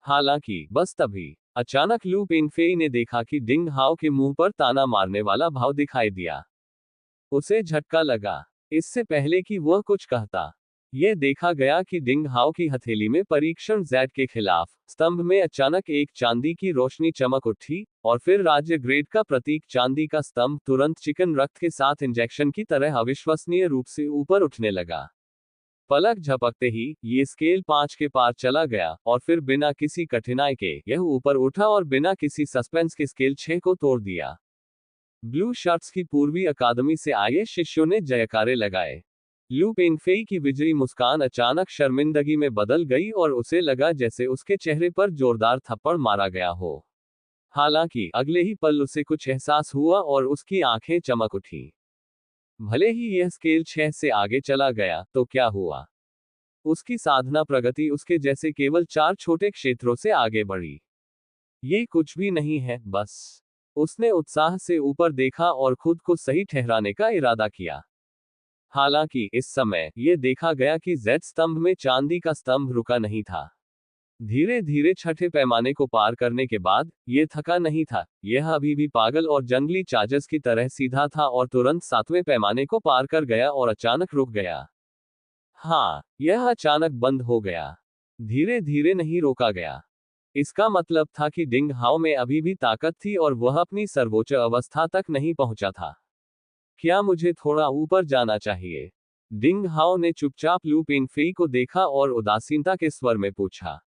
हालांकि बस तभी अचानक लू पेंगफेई ने देखा कि डिंग हाओ के मुंह पर ताना मारने वाला भाव दिखाई दिया। उसे झटका लगा। इससे पहले कि वह कुछ कहता, यह देखा गया कि डिंग हाओ की हथेली में परीक्षण जेड के खिलाफ स्तंभ में अचानक एक चांदी की रोशनी चमक उठी और फिर राज्य ग्रेड का प्रतीक चांदी का स्तंभ तुरंत चिकन रक्त के साथ इंजेक्शन की तरह अविश्वसनीय रूप से ऊपर उठने लगा। पलक झपकते ही ये स्केल 5 के पार चला गया और फिर बिना किसी कठिनाई के यह ऊपर उठा और बिना किसी सस्पेंस के स्केल 6 को तोड़ दिया। ब्लू शर्ट्स की पूर्वी अकादमी से आए शिष्यों ने जयकारे लगाए। लू पेंगफेई की विजयी मुस्कान अचानक शर्मिंदगी में बदल गई और उसे लगा जैसे उसके चेहरे पर जोरदार थप्पड़ मारा गया हो। हालांकि अगले ही पल उसे कुछ एहसास हुआ और उसकी आंखें चमक उठी। भले ही यह स्केल 6 से आगे चला गया, तो क्या हुआ? उसकी साधना प्रगति उसके जैसे केवल 4 छोटे क्षेत्रों से आगे बढ़ी। ये कुछ भी नहीं है, बस। उसने उत्साह से ऊपर देखा और खुद को सही ठहराने का इरादा किया। हालांकि इस समय यह देखा गया कि जेड स्तंभ में चांदी का स्तंभ रुका नहीं था। धीरे धीरे छठे पैमाने को पार करने के बाद यह थका नहीं था, यह अभी भी पागल और जंगली चार्जर्स की तरह सीधा था और तुरंत 7वें पैमाने को पार कर गया और अचानक रुक गया। हाँ, यह अचानक बंद हो गया। धीरे धीरे नहीं रोका गया। इसका मतलब था कि डिंग हाओ में अभी भी ताकत थी और वह अपनी सर्वोच्च अवस्था तक नहीं पहुंचा था। क्या मुझे थोड़ा ऊपर जाना चाहिए? डिंग हाओ ने चुपचाप लू पेंगफेई को देखा और उदासीनता के स्वर में पूछा।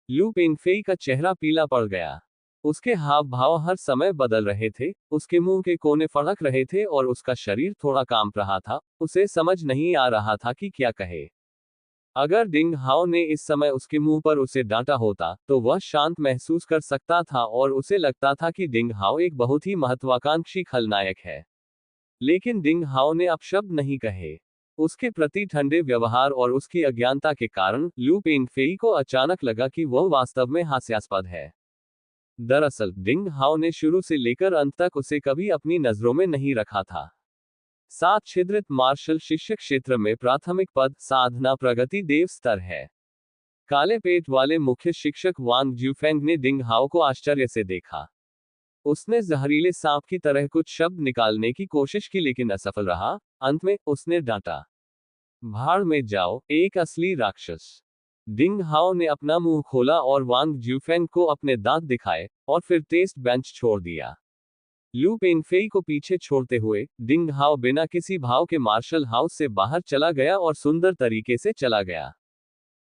लू पेंगफेई का चेहरा पीला पड़ गया। उसके हाव भाव हर समय बदल रहे थे, उसके मुंह के कोने फड़क रहे थे और उसका शरीर थोड़ा कांप रहा था। उसे समझ नहीं आ रहा था कि क्या कहे। अगर डिंग हाओ ने इस समय उसके मुंह पर उसे डांटा होता, तो वह शांत महसूस कर सकता था और उसे लगता था कि डिंग हाओ एक बहुत ही महत्वाकांक्षी खलनायक है। लेकिन डिंग हाओ ने अपशब्द नहीं कहे। उसके प्रति ठंडे व्यवहार और उसकी अज्ञानता के कारण लू पेंगफेई को अचानक लगा कि वह वास्तव में हास्यास्पद है। दरअसल डिंग हाओ ने शुरू से लेकर अंत तक उसे कभी अपनी नजरों में नहीं रखा था। 7 छिद्रित मार्शल शिष्य क्षेत्र में प्राथमिक पद साधना प्रगति देव स्तर है। काले पेट वाले मुख्य शिक्षक वांग ज्यूफेंग ने डिंग हाओ को आश्चर्य से देखा। उसने जहरीले सांप की तरह कुछ शब्द निकालने की कोशिश की लेकिन असफल रहा। अंत में उसने डांटा, भाड़ में जाओ, एक असली राक्षस। डिंग हाओ ने अपना मुंह खोला और वांग ज्यूफेंग को अपने दांत दिखाए और फिर टेस्ट बेंच छोड़ दिया। लू पेंगफेई को पीछे छोड़ते हुए डिंग हाओ बिना किसी भाव के मार्शल हाउस से बाहर चला गया और सुंदर तरीके से चला गया।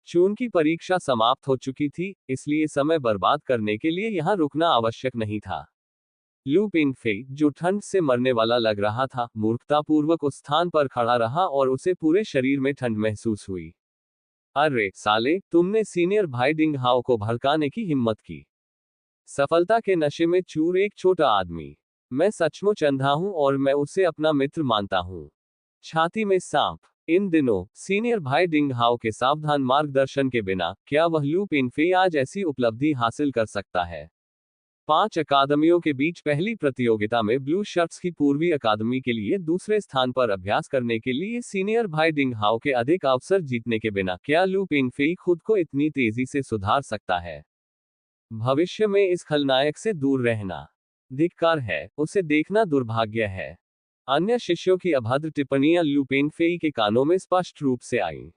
चून की परीक्षा समाप्त हो चुकी थी, इसलिए समय बर्बाद करने के लिए यहाँ रुकना आवश्यक नहीं था। लू पिंगफेई, जो ठंड से मरने वाला लग रहा था, मूर्खतापूर्वक उस स्थान पर खड़ा रहा और उसे पूरे शरीर में ठंड महसूस हुई। अरे साले, तुमने सीनियर भाई डिंग हाओ को भड़काने की हिम्मत की। सफलता के नशे में चूर एक छोटा आदमी। मैं सचमुच अंधा हूं और मैं उसे अपना मित्र मानता हूं। छाती में सांप। इन दिनों सीनियर भाई डिंग हाओ के सावधान मार्गदर्शन के बिना क्या वह लू पिंगफेई आज ऐसी उपलब्धि हासिल कर सकता है? 5 अकादमियों के बीच पहली प्रतियोगिता में ब्लू शर्ट्स की पूर्वी अकादमी के लिए दूसरे स्थान पर अभ्यास करने के लिए सीनियर भाई डिंग हाओ के अधिक अवसर जीतने के बिना क्या लू पिंगफेई खुद को इतनी तेजी से सुधार सकता है? भविष्य में इस खलनायक से दूर रहना धिक्कार है, उसे देखना दुर्भाग्य है। अन्य शिष्यों की अभद्र टिप्पणियां लू पिंगफेई के कानों में स्पष्ट रूप से आईं।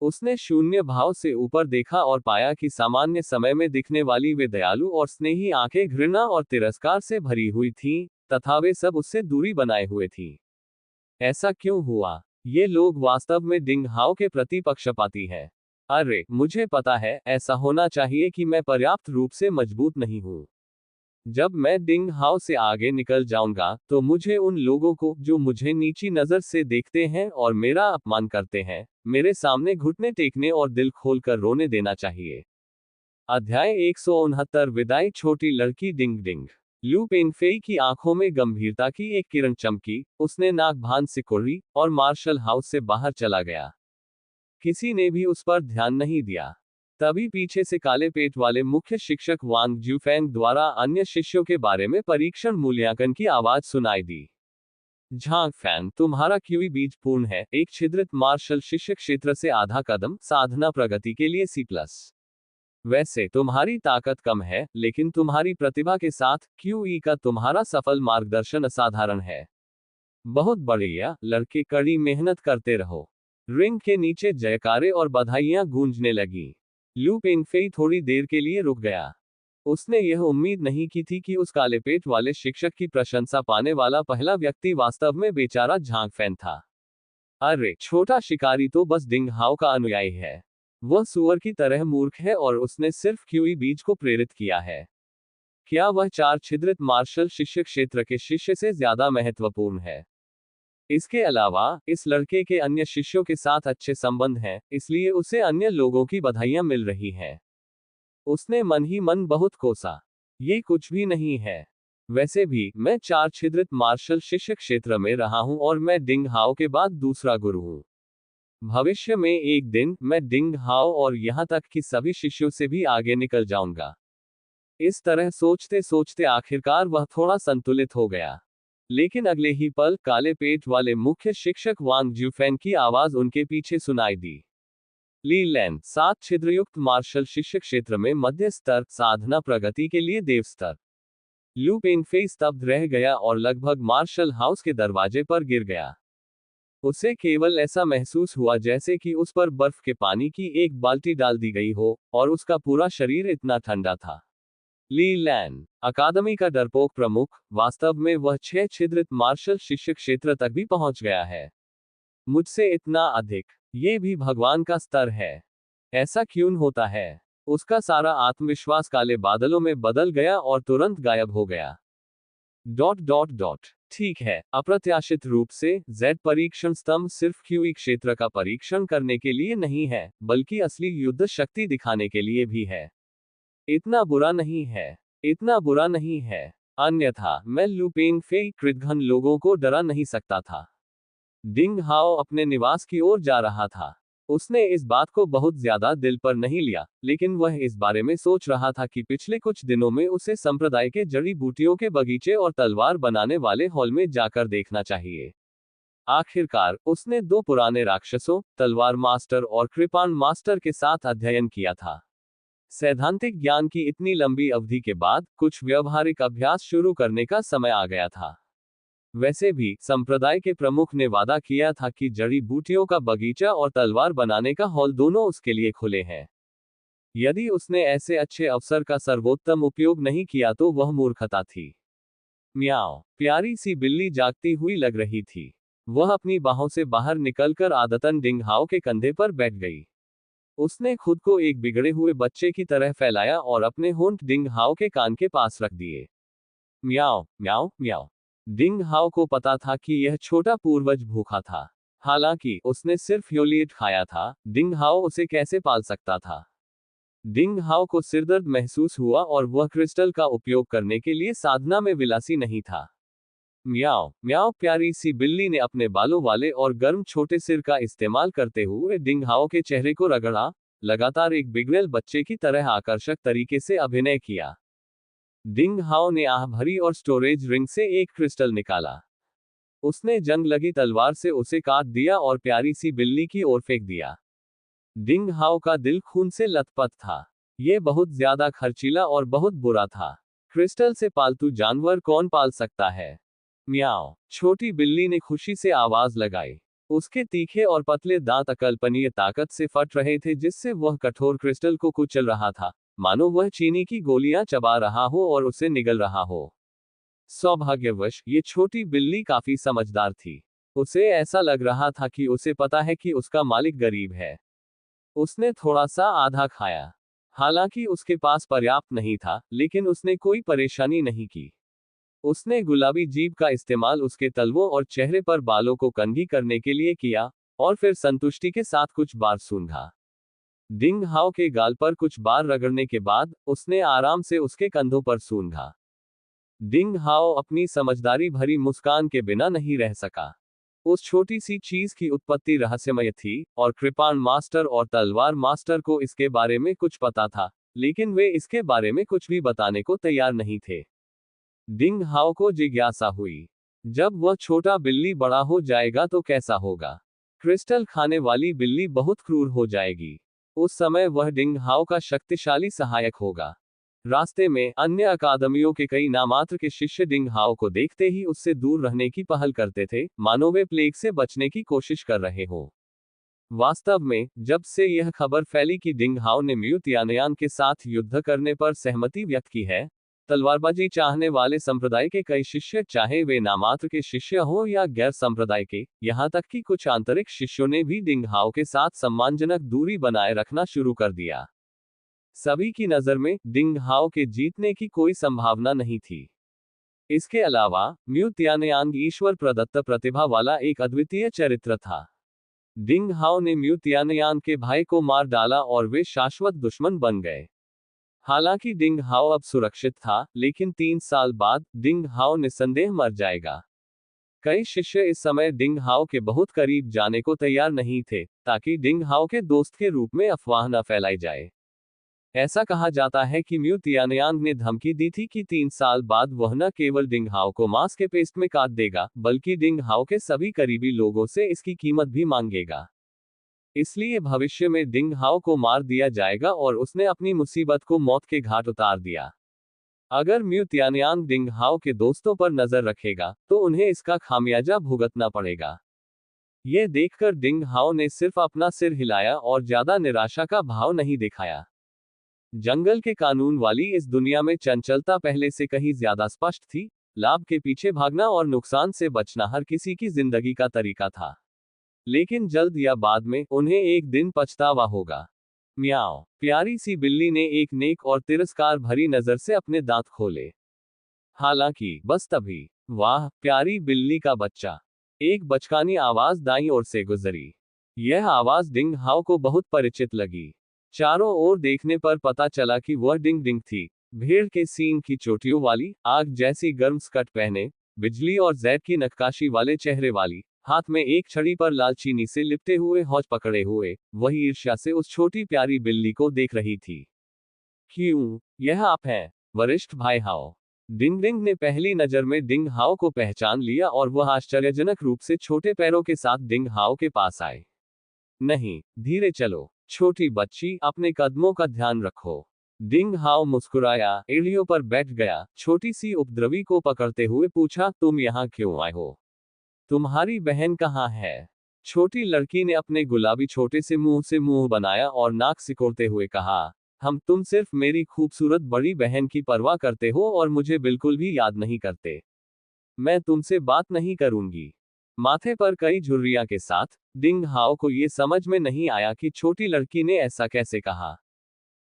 उसने शून्य भाव से ऊपर देखा और पाया कि सामान्य समय में दिखने वाली वे दयालु और स्नेही आंखें घृणा और तिरस्कार से भरी हुई थीं, तथा वे सब उससे दूरी बनाए हुए थीं। ऐसा क्यों हुआ? ये लोग वास्तव में डिंग हाओ के प्रति पक्षपाती हैं। अरे, मुझे पता है, ऐसा होना चाहिए कि मैं पर्याप्त रूप से मजबूत नहीं हूं। जब मैं डिंग हाओ से आगे निकल जाऊंगा, तो मुझे उन लोगों को, जो मुझे नीची नजर से देखते हैं और मेरा अपमान करते हैं, मेरे सामने घुटने टेकने और दिल खोलकर रोने देना चाहिए। अध्याय 169 विदाई छोटी लड़की डिंग डिंग। लू पिंगफेई की आंखों में गंभीरता की एक किरण चमकी, उसने नाक भान सिकोड़ी और मार्शल हाउस से बाहर चला गया। किसी ने भी उस पर ध्यान नहीं दिया। तभी पीछे से काले पेट वाले मुख्य शिक्षक वांग ज्यूफेंग द्वारा अन्य शिष्यों के बारे में परीक्षण मूल्यांकन की आवाज सुनाई दी। झांग फैन, तुम्हारा क्यूई बीज पूर्ण है, एक छिद्रित मार्शल शिक्षक क्षेत्र से आधा कदम, साधना प्रगति के लिए C+। वैसे तुम्हारी ताकत कम है, लेकिन तुम्हारी प्रतिभा के साथ क्यूई का तुम्हारा सफल मार्गदर्शन असाधारण है। बहुत बढ़िया लड़के, कड़ी मेहनत करते रहो। रिंग के नीचे जयकारे और बधाइयां गूंजने लगी। लू पिंगफेई थोड़ी देर के लिए रुक गया। उसने यह उम्मीद नहीं की थी कि उस काले पेट वाले शिक्षक की प्रशंसा पाने वाला पहला व्यक्ति वास्तव में बेचारा झांग फैन था। अरे, छोटा शिकारी तो बस डिंग हाओ का अनुयायी है। वह सुअर की तरह मूर्ख है और उसने सिर्फ क्यूई बीज को प्रेरित किया है। क्या वह 4 छिद्रित मार्शल शिक्षक क्षेत्र के शिष्य से ज्यादा महत्वपूर्ण है? इसके अलावा, इस लड़के के अन्य शिष्यों के साथ अच्छे संबंध हैं, इसलिए उसे अन्य लोगों की बधाइयां मिल रही हैं। उसने मन ही मन बहुत कोसा। ये कुछ भी नहीं है। वैसे भी, मैं 4 छिद्रित मार्शल शिक्षक क्षेत्र में रहा हूं और मैं डिंग हाओ के बाद दूसरा गुरु हूं। भविष्य में एक दिन, मैं डिंग हाओ और यहां तक कि सभी शिष्यों से भी आगे निकल जाऊंगा। इस तरह सोचते सोचते आखिरकार वह थोड़ा संतुलित हो गया। लेकिन अगले ही पल, काले पेट वाले मुख्य शिक्षक वांग ज्यूफेन की आवाज उनके पीछे सुनाई दी। ली लैन, 7 छिद्रयुक्त मार्शल शिक्षक क्षेत्र में मध्य स्तर, साधना प्रगति के लिए देव स्तर। लू पिंगफेई स्तब्ध रह गया और लगभग मार्शल हाउस के दरवाजे पर गिर गया। उसे केवल ऐसा महसूस हुआ जैसे कि उस पर बर्फ के पानी की एक बाल्टी डाल दी गई हो, और उसका पूरा शरीर इतना ठंडा था। ली लैन, अकादमी का डरपोक प्रमुख, वास्तव में वह 6 छिद्रित मार्शल शिक्षक क्षेत्र तक भी पहुंच गया है। मुझसे इतना अधिक। ये भी भगवान का स्तर है। ऐसा क्यों होता है? उसका सारा आत्मविश्वास काले बादलों में बदल गया और तुरंत गायब हो गया। Dot dot dot. ठीक है, अप्रत्याशित रूप से, Z परीक्षण स्तंभ सिर्फ क्यूई क्षेत्र का परीक्षण करने के लिए नहीं है, बल्कि असली युद्ध शक्ति दिखाने के लिए भी है। इतना बुरा नहीं है। इतना बुरा नहीं है। अन्यथा, मैं लू पिंगफेई कृतघ्न लोगों को डरा नहीं सकता था। डिंग हाओ अपने निवास की ओर जा रहा था। उसने इस बात को बहुत ज्यादा दिल पर नहीं लिया, लेकिन वह इस बारे में सोच रहा था कि पिछले कुछ दिनों में उसे संप्रदाय के जड़ी बूटियों के बगीचे और तलवार बनाने वाले हॉल में जाकर देखना चाहिए। आखिरकार, उसने 2 पुराने राक्षसों, तलवार मास्टर और कृपाण मास्टर के साथ अध्ययन किया था। सैद्धांतिक ज्ञान की इतनी लंबी अवधि के बाद, कुछ व्यावहारिक अभ्यास शुरू करने का समय आ गया था। वैसे भी, संप्रदाय के प्रमुख ने वादा किया था कि जड़ी बूटियों का बगीचा और तलवार बनाने का हॉल दोनों उसके लिए खुले हैं। यदि उसने ऐसे अच्छे अवसर का सर्वोत्तम उपयोग नहीं किया तो वह मूर्खता थी। म्याओ, प्यारी सी बिल्ली जागती हुई लग रही थी। वह अपनी बाहों से बाहर निकलकर आदतन डिंग हाओ के कंधे पर बैठ गई। उसने खुद को एक बिगड़े हुए बच्चे की तरह फैलाया और अपने होंठ डिंग हाओ के कान के पास रख दिए। म्याओ म्याओ म्याओ। डिंग हाओ को पता था कि यह छोटा पूर्वज भूखा था। हालांकि उसने सिर्फ ह्योलिएट खाया था, डिंग हाओ उसे कैसे पाल सकता था। डिंग हाओ को सिरदर्द महसूस हुआ और वह क्रिस्टल का उपयोग करने के लिए साधना में विलासी नहीं था। म्याओ म्याओ। प्यारी सी बिल्ली ने अपने बालों वाले और गर्म छोटे सिर का इस्तेमाल करते हुए डिंग हाओ के चेहरे को रगड़ा, लगातार एक बिगड़ेल बच्चे की तरह आकर्षक तरीके से अभिनय किया। डिंग हाओ ने आह भरी और स्टोरेज रिंग से एक क्रिस्टल निकाला। उसने जंग लगी तलवार से उसे काट दिया और प्यारी सी बिल्ली की ओर फेंक दिया। डिंग हाओ का दिल खून से लथपथ था। यह बहुत ज्यादा खर्चीला और बहुत बुरा था। क्रिस्टल से पालतू जानवर कौन पाल सकता है? म्याओ। छोटी बिल्ली ने खुशी से आवाज लगाई। उसके तीखे और पतले दांत अकल्पनीय ताकत से फट रहे थे जिससे वह कठोर क्रिस्टल को कुचल रहा था, मानो वह चीनी की गोलियां चबा रहा हो और उसे निगल रहा हो। सौभाग्यवश ये छोटी बिल्ली काफी समझदार थी। उसे ऐसा लग रहा था कि उसे पता है कि उसका मालिक गरीब है। उसने थोड़ा सा आधा खाया। हालांकि उसके पास पर्याप्त नहीं था, लेकिन उसने कोई परेशानी नहीं की। उसने गुलाबी जीभ का इस्तेमाल उसके तलवों और चेहरे पर बालों को कंघी करने के लिए किया, और फिर संतुष्टि के साथ कुछ बार सूंघा। डिंग हाओ के गाल पर कुछ बार रगड़ने के बाद, उसने आराम से उसके कंधों पर सूंघा। डिंग हाओ अपनी समझदारी भरी मुस्कान के बिना नहीं रह सका। उस छोटी सी चीज की उत्पत्ति रहस्यमय थी, और कृपाण मास्टर और तलवार मास्टर को इसके बारे में कुछ पता था, लेकिन वे इसके बारे में कुछ भी बताने को तैयार नहीं थे। डिंग हाओ को जिज्ञासा हुई, जब वह छोटा बिल्ली बड़ा हो जाएगा तो कैसा होगा? क्रिस्टल खाने वाली बिल्ली बहुत क्रूर हो जाएगी। उस समय वह डिंग हाओ का शक्तिशाली सहायक होगा। रास्ते में अन्य अकादमियों के कई नामात्र के शिष्य डिंग हाओ को देखते ही उससे दूर रहने की पहल करते थे, मानो वे प्लेग से बचने की कोशिश कर रहे हो। वास्तव में, जब से यह खबर फैली कि डिंग हाओ ने म्यू तियानयान के साथ युद्ध करने पर सहमति व्यक्त की है, तलवारबाजी चाहने वाले संप्रदाय के कई शिष्य, चाहे वे नामात्र के शिष्य हो या गैर संप्रदाय के, यहां तक कि कुछ आंतरिक शिष्यों ने भी डिंग हाओ के साथ सम्मानजनक दूरी बनाए रखना शुरू कर दिया। सभी की नजर में डिंग हाओ के जीतने की कोई संभावना नहीं थी। इसके अलावा, म्यू तियानयांग ईश्वर प्रदत्त प्रतिभा वाला एक अद्वितीय चरित्र था। डिंग हाओ ने म्यू तियानयांग के भाई को मार डाला और वे शाश्वत दुश्मन बन गए। हालांकि डिंग हाओ अब सुरक्षित था, लेकिन 3 साल बाद डिंग हाओ निस्संदेह मर जाएगा। कई शिष्य इस समय डिंग हाओ के बहुत करीब जाने को तैयार नहीं थे, ताकि डिंग हाओ के दोस्त के रूप में अफवाह न फैलाई जाए। ऐसा कहा जाता है कि म्यू तियानयांग ने धमकी दी थी कि 3 साल बाद वह न केवल डिंग हाओ को मांस के पेस्ट में काट देगा, बल्कि डिंग हाओ के सभी करीबी लोगों से इसकी कीमत भी मांगेगा। इसलिए भविष्य में डिंग हाओ को मार दिया जाएगा और उसने अपनी मुसीबत को मौत के घाट उतार दिया। अगर म्यू तियानयांग डिंग हाओ के दोस्तों पर नजर रखेगा, तो उन्हें इसका खामियाजा भुगतना पड़ेगा। यह देखकर डिंग हाओ ने सिर्फ अपना सिर हिलाया और ज्यादा निराशा का भाव नहीं दिखाया। जंगल के कानून वाली इस दुनिया में चंचलता पहले से कहीं ज्यादा स्पष्ट थी। लाभ के पीछे भागना और नुकसान से बचना हर किसी की जिंदगी का तरीका था। लेकिन जल्द या बाद में उन्हें एक दिन पछतावा होगा। म्याओ। प्यारी सी बिल्ली ने एक नेक और तिरस्कार भरी नजर से अपने दांत खोले। हालांकि बस तभी, वाह प्यारी बिल्ली का बच्चा, एक बचकानी आवाज दाईं ओर से गुजरी। यह आवाज डिंग हाओ को बहुत परिचित लगी। चारों ओर देखने पर पता चला कि वह डिंग डिंग थी, भेड़ के सींग की चोटियों वाली, आग जैसी गर्म स्कर्ट पहने, बिजली और जैद की नक्काशी वाले चेहरे वाली, हाथ में एक छड़ी पर लाल चीनी से लिपटे हुए हौज पकड़े हुए, वही ईर्ष्या से उस छोटी प्यारी बिल्ली को देख रही थी। क्यों, यह आप हैं, वरिष्ठ भाई हाओ? डिंग डिंग ने पहली नजर में डिंग हाओ को पहचान लिया और वह आश्चर्यजनक रूप से छोटे पैरों के साथ डिंग हाओ के पास आए। नहीं, धीरे चलो, छोटी बच्ची, अपने कदमों का ध्यान रखो। डिंग हाओ मुस्कुराया, एड़ियों पर बैठ गया, छोटी सी उपद्रवी को पकड़ते हुए पूछा, तुम यहाँ क्यों आए हो? तुम्हारी बहन कहाँ है? छोटी लड़की ने अपने गुलाबी छोटे से मुंह बनाया और नाक सिकोड़ते हुए कहा, तुम सिर्फ मेरी खूबसूरत बड़ी बहन की परवाह करते हो और मुझे बिल्कुल भी याद नहीं करते। मैं तुमसे बात नहीं करूंगी। माथे पर कई झुर्रियां के साथ, डिंग हाओ को ये समझ में नहीं आया कि छोटी लड़की ने ऐसा कैसे कहा।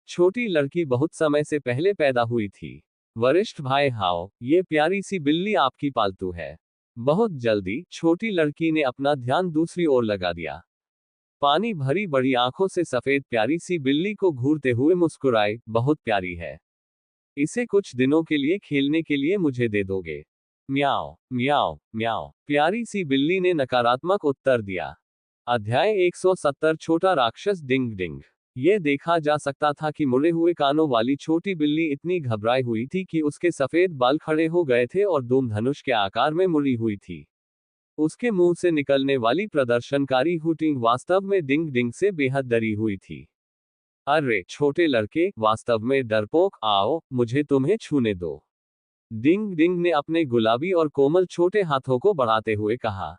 छोटी लड़की बहुत समय से पहले पैदा हुई थी। वरिष्ठ भाई हाओ, ये प्यारी सी बिल्ली आपकी पालतू है। बहुत जल्दी छोटी लड़की ने अपना ध्यान दूसरी ओर लगा दिया। पानी भरी बड़ी आंखों से सफेद प्यारी सी बिल्ली को घूरते हुए मुस्कुराए, बहुत प्यारी है। इसे कुछ दिनों के लिए खेलने के लिए मुझे दे दोगे? म्याओ म्याओ म्याओ, प्यारी सी बिल्ली ने नकारात्मक उत्तर दिया। अध्याय 170 छोटा राक्षस डिंग डिंग। ये देखा जा सकता था कि मुड़े हुए कानों वाली छोटी बिल्ली इतनी घबराई हुई थी कि उसके सफेद बाल खड़े हो गए थे और धूमधनुष के आकार में मुड़ी हुई थी। उसके मुंह से निकलने वाली प्रदर्शनकारी हुटिंग वास्तव में डिंग डिंग से बेहद डरी हुई थी। अरे छोटे लड़के, वास्तव में डरपोक, आओ मुझे तुम्हें छूने दो। डिंग डिंग ने अपने गुलाबी और कोमल छोटे हाथों को बढ़ाते हुए कहा।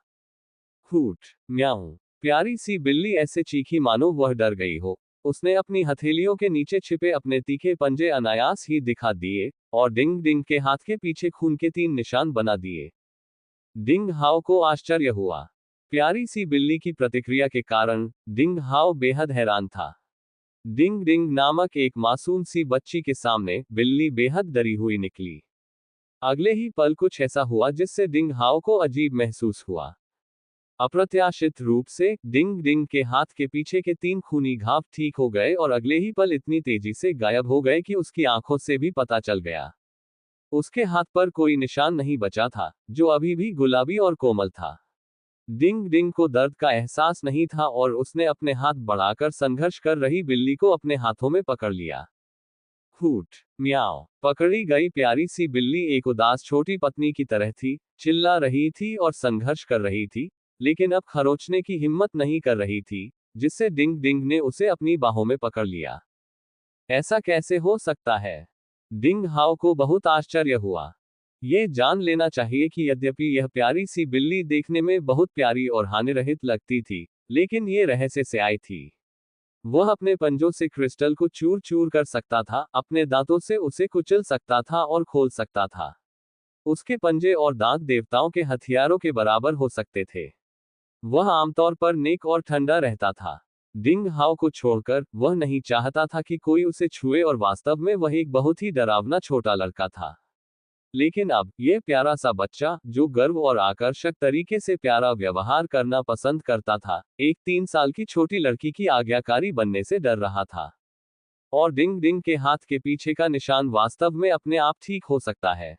हूट म्याऊं, प्यारी सी बिल्ली ऐसे चीखी मानो वह डर गई हो। उसने अपनी हथेलियों के नीचे छिपे अपने तीखे पंजे अनायास ही दिखा दिए, और डिंग डिंग के हाथ के पीछे खून के 3 निशान बना दिए। डिंग हाओ को आश्चर्य हुआ। प्यारी सी बिल्ली की प्रतिक्रिया के कारण डिंग हाओ बेहद हैरान था। डिंग डिंग नामक एक मासूम सी बच्ची के सामने बिल्ली बेहद डरी हुई निकली। अगले ही पल कुछ ऐसा हुआ जिससे डिंग हाओ को अजीब महसूस हुआ। अप्रत्याशित रूप से डिंग डिंग के हाथ के पीछे के 3 खूनी घाव ठीक हो गए और अगले ही पल इतनी तेजी से गायब हो गए कि उसकी आंखों से भी पता चल गया। उसके हाथ पर कोई निशान नहीं बचा था, जो अभी भी गुलाबी और कोमल था। डिंग डिंग को दर्द का एहसास नहीं था और उसने अपने हाथ बढ़ाकर संघर्ष कर रही बिल्ली को अपने हाथों में पकड़ लिया। हूट म्याओ, पकड़ी गई प्यारी सी बिल्ली एक उदास छोटी पत्नी की तरह थी, चिल्ला रही थी और संघर्ष कर रही थी, लेकिन अब खरोचने की हिम्मत नहीं कर रही थी, जिससे डिंग डिंग ने उसे अपनी बाहों में पकड़ लिया। ऐसा कैसे हो सकता है? डिंग हाओ को बहुत आश्चर्य हुआ। ये जान लेना चाहिए कि यद्यपि यह प्यारी सी बिल्ली देखने में बहुत प्यारी और हानिरहित लगती थी, लेकिन ये रहस्य से आई थी। वह अपने पंजों से क्रिस्टल को चूर चूर कर सकता था, अपने दांतों से उसे कुचल सकता था और खोल सकता था। उसके पंजे और दांत देवताओं के हथियारों के बराबर हो सकते थे। वह आमतौर पर नेक और ठंडा रहता था। डिंग हाओ को छोड़कर वह नहीं चाहता था कि कोई उसे छुए और वास्तव में वह एक बहुत ही डरावना छोटा लड़का था। लेकिन अब यह प्यारा सा बच्चा, जो गर्व और आकर्षक तरीके से प्यारा व्यवहार करना पसंद करता था, एक 3 साल की छोटी लड़की की आज्ञाकारी बनने से डर रहा था। और डिंग डिंग के हाथ के पीछे का निशान वास्तव में अपने आप ठीक हो सकता है।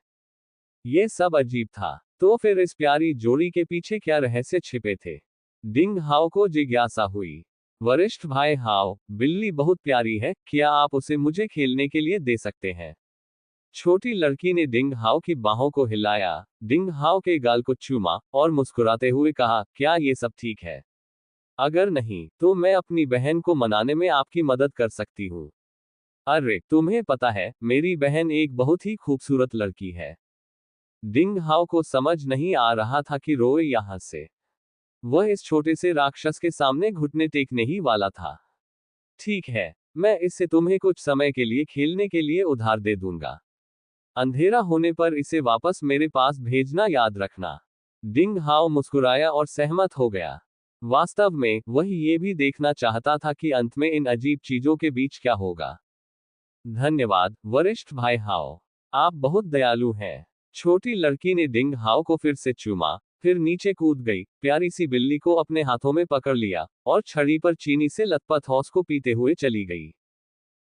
ये सब अजीब था। तो फिर इस प्यारी जोड़ी के पीछे क्या रहस्य छिपे थे? डिंग हाओ को जिज्ञासा हुई। वरिष्ठ भाई हाओ, बिल्ली बहुत प्यारी है, क्या आप उसे मुझे खेलने के लिए दे सकते हैं? छोटी लड़की ने डिंग हाओ की बाहों को हिलाया, डिंग हाओ के गाल को चूमा, और मुस्कुराते हुए कहा, क्या ये सब ठीक है? अगर नहीं, तो मैं अपनी बहन को मनाने में आपकी मदद कर सकती हूँ। अरे, तुम्हें पता है, मेरी बहन एक बहुत ही खूबसूरत लड़की है। डिंग हाओ को समझ नहीं आ रहा था कि रोए या हंसे। वह इस छोटे से राक्षस के सामने घुटने टेकने ही वाला था। ठीक है, मैं इससे तुम्हें कुछ समय के लिए खेलने के लिए उधार दे दूंगा। अंधेरा होने पर इसे वापस मेरे पास भेजना याद रखना। डिंग हाओ मुस्कुराया और सहमत हो गया। वास्तव में वह ये भी देखना चाहता था कि अंत में इन अजीब चीजों के बीच क्या होगा। धन्यवाद वरिष्ठ भाई हाओ, आप बहुत दयालु हैं। छोटी लड़की ने डिंग हाओ को फिर से चूमा, फिर नीचे कूद गई, प्यारी सी बिल्ली को अपने हाथों में पकड़ लिया, और छड़ी पर चीनी से लथपथ हौस को पीते हुए चली गई।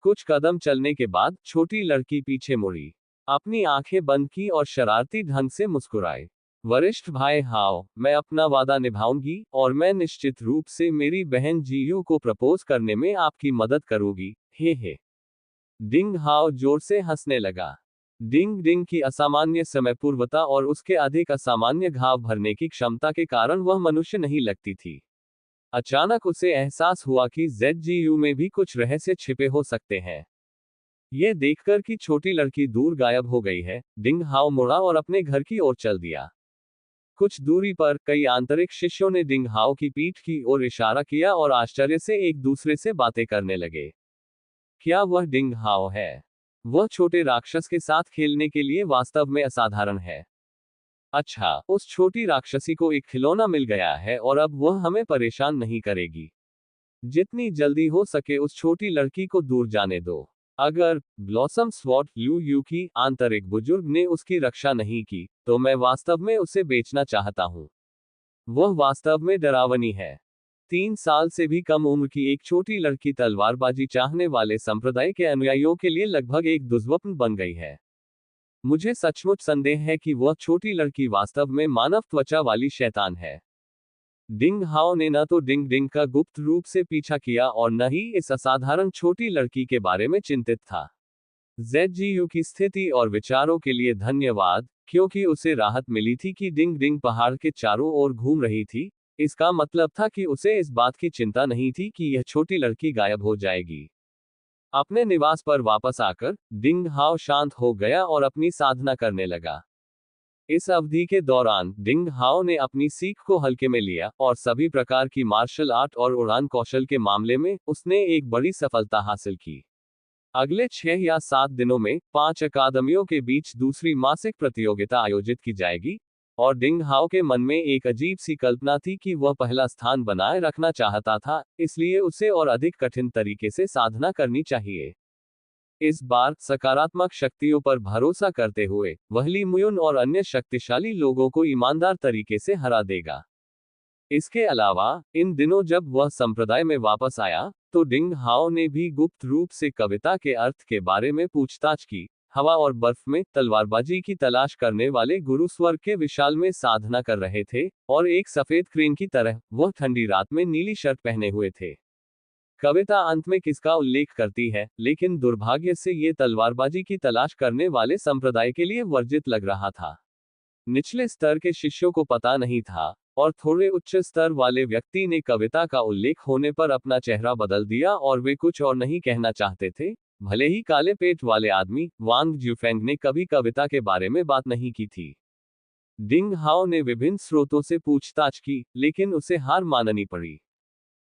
कुछ कदम चलने के बाद छोटी लड़की पीछे मुड़ी, अपनी आंखें बंद की और शरारती ढंग से मुस्कुराई। वरिष्ठ भाई हाओ, मैं अपना वादा निभाऊंगी, और मैं निश्चित रूप से मेरी बहन जीयू को प्रपोज करने में आपकी मदद करूंगी। हे। डिंग हाओ जोर से हंसने लगा। डिंग डिंग की असामान्य समयपूर्वता और उसके अधिक असामान्य घाव भरने की क्षमता के कारण वह मनुष्य नहीं लगती थी। अचानक उसे एहसास हुआ कि ZGU में भी कुछ रहस्य छिपे हो सकते हैं। यह देखकर कि छोटी लड़की दूर गायब हो गई है, डिंग हाओ मुड़ा और अपने घर की ओर चल दिया। कुछ दूरी पर कई आंतरिक शिष्यों ने डिंग हाओ की पीठ की ओर इशारा किया और आश्चर्य से एक दूसरे से बातें करने लगे। क्या वह डिंग हाओ है? वह छोटे राक्षस के साथ खेलने के लिए वास्तव में असाधारण है। अच्छा, उस छोटी राक्षसी को एक खिलौना मिल गया है और अब वह हमें परेशान नहीं करेगी। जितनी जल्दी हो सके उस छोटी लड़की को दूर जाने दो। अगर ब्लॉसम स्वॉर्ड लू यू की आंतरिक बुजुर्ग ने उसकी रक्षा नहीं की, तो मैं वास्तव में उसे बेचना चाहता हूँ। वह वास्तव में डरावनी है। 3 साल से भी कम उम्र की एक छोटी लड़की तलवारबाजी चाहने वाले संप्रदाय के अनुयायियों के लिए लगभग एक दुष्स्वप्न बन गई है। मुझे सचमुच संदेह है कि वह छोटी लड़की वास्तव में मानव त्वचा वाली शैतान है। डिंग हाओ ने न तो डिंग डिंग का गुप्त रूप से पीछा किया और न ही इस असाधारण छोटी लड़की के बारे में चिंतित था। ZGU की स्थिति और विचारों के लिए धन्यवाद, क्योंकि उसे राहत मिली थी कि डिंग डिंग पहाड़ के चारों ओर घूम रही थी। इसका मतलब था कि उसे इस बात की चिंता नहीं थी कि यह छोटी लड़की गायब हो जाएगी। अपने निवास पर वापस आकर डिंग हाओ शांत हो गया और अपनी साधना करने लगा। इस अवधि के दौरान डिंग हाओ ने अपनी सीख को हल्के में लिया और सभी प्रकार की मार्शल आर्ट और उड़ान कौशल के मामले में उसने एक बड़ी सफलता हासिल की। अगले 6 या 7 दिनों में 5 अकादमियों के बीच दूसरी मासिक प्रतियोगिता आयोजित की जाएगी, और डिंग हाओ के मन में एक अजीब सी कल्पना थी कि वह पहला स्थान बनाए रखना चाहता था, इसलिए उसे और अधिक कठिन तरीके से साधना करनी चाहिए। इस बार सकारात्मक शक्तियों पर भरोसा करते हुए वह ली मुयुन और अन्य शक्तिशाली लोगों को ईमानदार तरीके से हरा देगा। इसके अलावा इन दिनों जब वह संप्रदाय में वापस आया, तो डिंग हाओ ने भी गुप्त रूप से कविता के अर्थ के बारे में पूछताछ की। हवा और बर्फ में तलवारबाजी की तलाश करने वाले गुरु स्वर्ग के विशाल में साधना कर रहे थे, और एक सफेद क्रेन की तरह वह ठंडी रात में नीली शर्ट पहने हुए थे। कविता अंत में किसका उल्लेख करती है, लेकिन दुर्भाग्य से ये तलवारबाजी की तलाश करने वाले संप्रदाय के लिए वर्जित लग रहा था। निचले स्तर के शिष्यों को पता नहीं था, और थोड़े उच्च स्तर वाले व्यक्ति ने कविता का उल्लेख होने पर अपना चेहरा बदल दिया और वे कुछ और नहीं कहना चाहते थे। भले ही काले पेट वाले आदमी वांग ज्यूफेंग ने कभी कविता के बारे में बात नहीं की थी। डिंग हाओ ने विभिन्न स्रोतों से पूछताछ की, लेकिन उसे हार माननी पड़ी।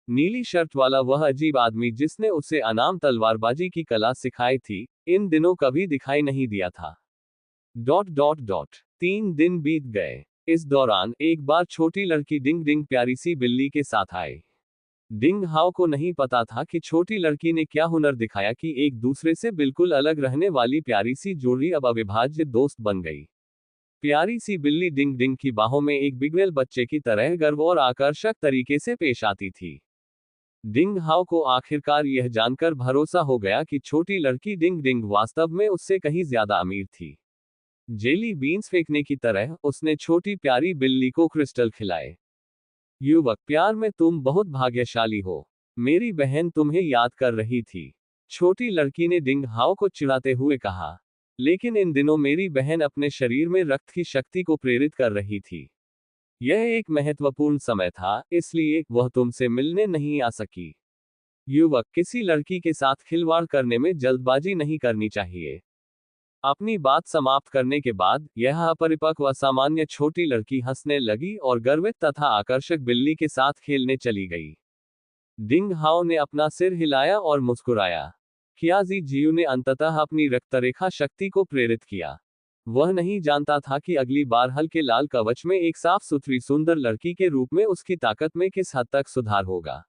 नीली शर्ट वाला वह अजीब आदमी जिसने उसे अनाम तलवारबाजी की कला सिखाई थी, इन दिनों कभी दिखाई नहीं दिया था। ... 3 दिन बीत गए। इस दौरान एक बार छोटी लड़की डिंग डिंग प्यारी सी बिल्ली के साथ आई। डिंग हाओ को नहीं पता था कि छोटी लड़की ने क्या हुनर दिखाया कि एक दूसरे से बिल्कुल अलग रहने वाली प्यारी सी जोड़ी अब अविभाज्य दोस्त बन गई। प्यारी सी बिल्ली डिंग डिंग की बाहों में एक बिगड़ेल बच्चे की तरह गर्व और आकर्षक तरीके से पेश आती थी। डिंग हाओ को आखिरकार यह जानकर भरोसा हो गया कि छोटी लड़की डिंग डिंग वास्तव में उससे कहीं ज्यादा अमीर थी। जेली बीन्स फेंकने की तरह उसने छोटी प्यारी बिल्ली को क्रिस्टल खिलाए। युवक, प्यार में तुम बहुत भाग्यशाली हो। मेरी बहन तुम्हें याद कर रही थी, छोटी लड़की ने डिंग हाओ को चिढ़ाते हुए कहा। लेकिन इन दिनों मेरी बहन अपने शरीर में रक्त की शक्ति को प्रेरित कर रही थी। यह एक महत्वपूर्ण समय था, इसलिए वह तुमसे मिलने नहीं आ सकी। युवक, किसी लड़की के साथ खिलवाड़ करने में जल्दबाजी नहीं करनी चाहिए। अपनी बात समाप्त करने के बाद यह अपरिपक्व असामान्य छोटी लड़की हंसने लगी और गर्वित तथा आकर्षक बिल्ली के साथ खेलने चली गई। डिंग हाओ ने अपना सिर हिलाया और मुस्कुराया। खियाजी जियू ने अंततः अपनी रक्तरेखा शक्ति को प्रेरित किया। वह नहीं जानता था कि अगली बार हल्के लाल कवच में एक साफ सुथरी सुंदर लड़की के रूप में उसकी ताकत में किस हद तक सुधार होगा।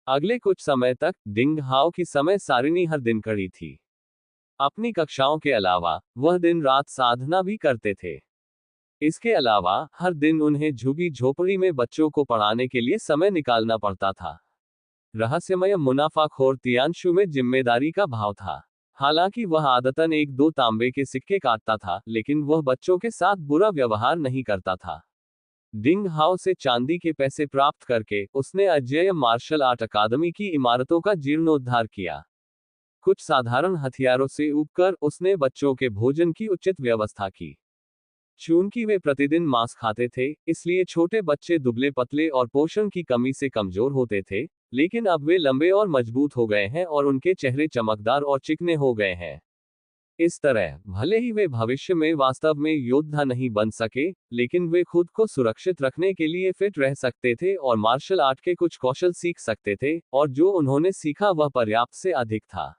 अगले कुछ समय तक डिंग हाओ की समय सारिणी हर दिन कड़ी थी। अपनी कक्षाओं के अलावा वह दिन रात साधना भी करते थे। इसके अलावा हर दिन उन्हें झुग्गी झोपड़ी में बच्चों को पढ़ाने के लिए समय निकालना पड़ता था। रहस्यमय मुनाफाखोर तियानशु में जिम्मेदारी का भाव था। हालांकि वह आदतन 1-2 तांबे के सिक्के काटता था, लेकिन वह बच्चों के साथ बुरा व्यवहार नहीं करता था। डिंग हाओ से चांदी के पैसे प्राप्त करके उसने अजेय मार्शल आर्ट अकादमी की इमारतों का जीर्णोद्धार किया। कुछ साधारण हथियारों से ऊबकर उसने बच्चों के भोजन की उचित व्यवस्था की। चूंकि वे प्रतिदिन मांस खाते थे, इसलिए छोटे बच्चे दुबले पतले और पोषण की कमी से कमजोर होते थे, लेकिन अब वे लंबे और मजबूत हो गए हैं और उनके चेहरे चमकदार और चिकने हो गए हैं। इस तरह भले ही वे भविष्य में वास्तव में योद्धा नहीं बन सके, लेकिन वे खुद को सुरक्षित रखने के लिए फिट रह सकते थे और मार्शल आर्ट के कुछ कौशल सीख सकते थे, और जो उन्होंने सीखा वह पर्याप्त से अधिक था।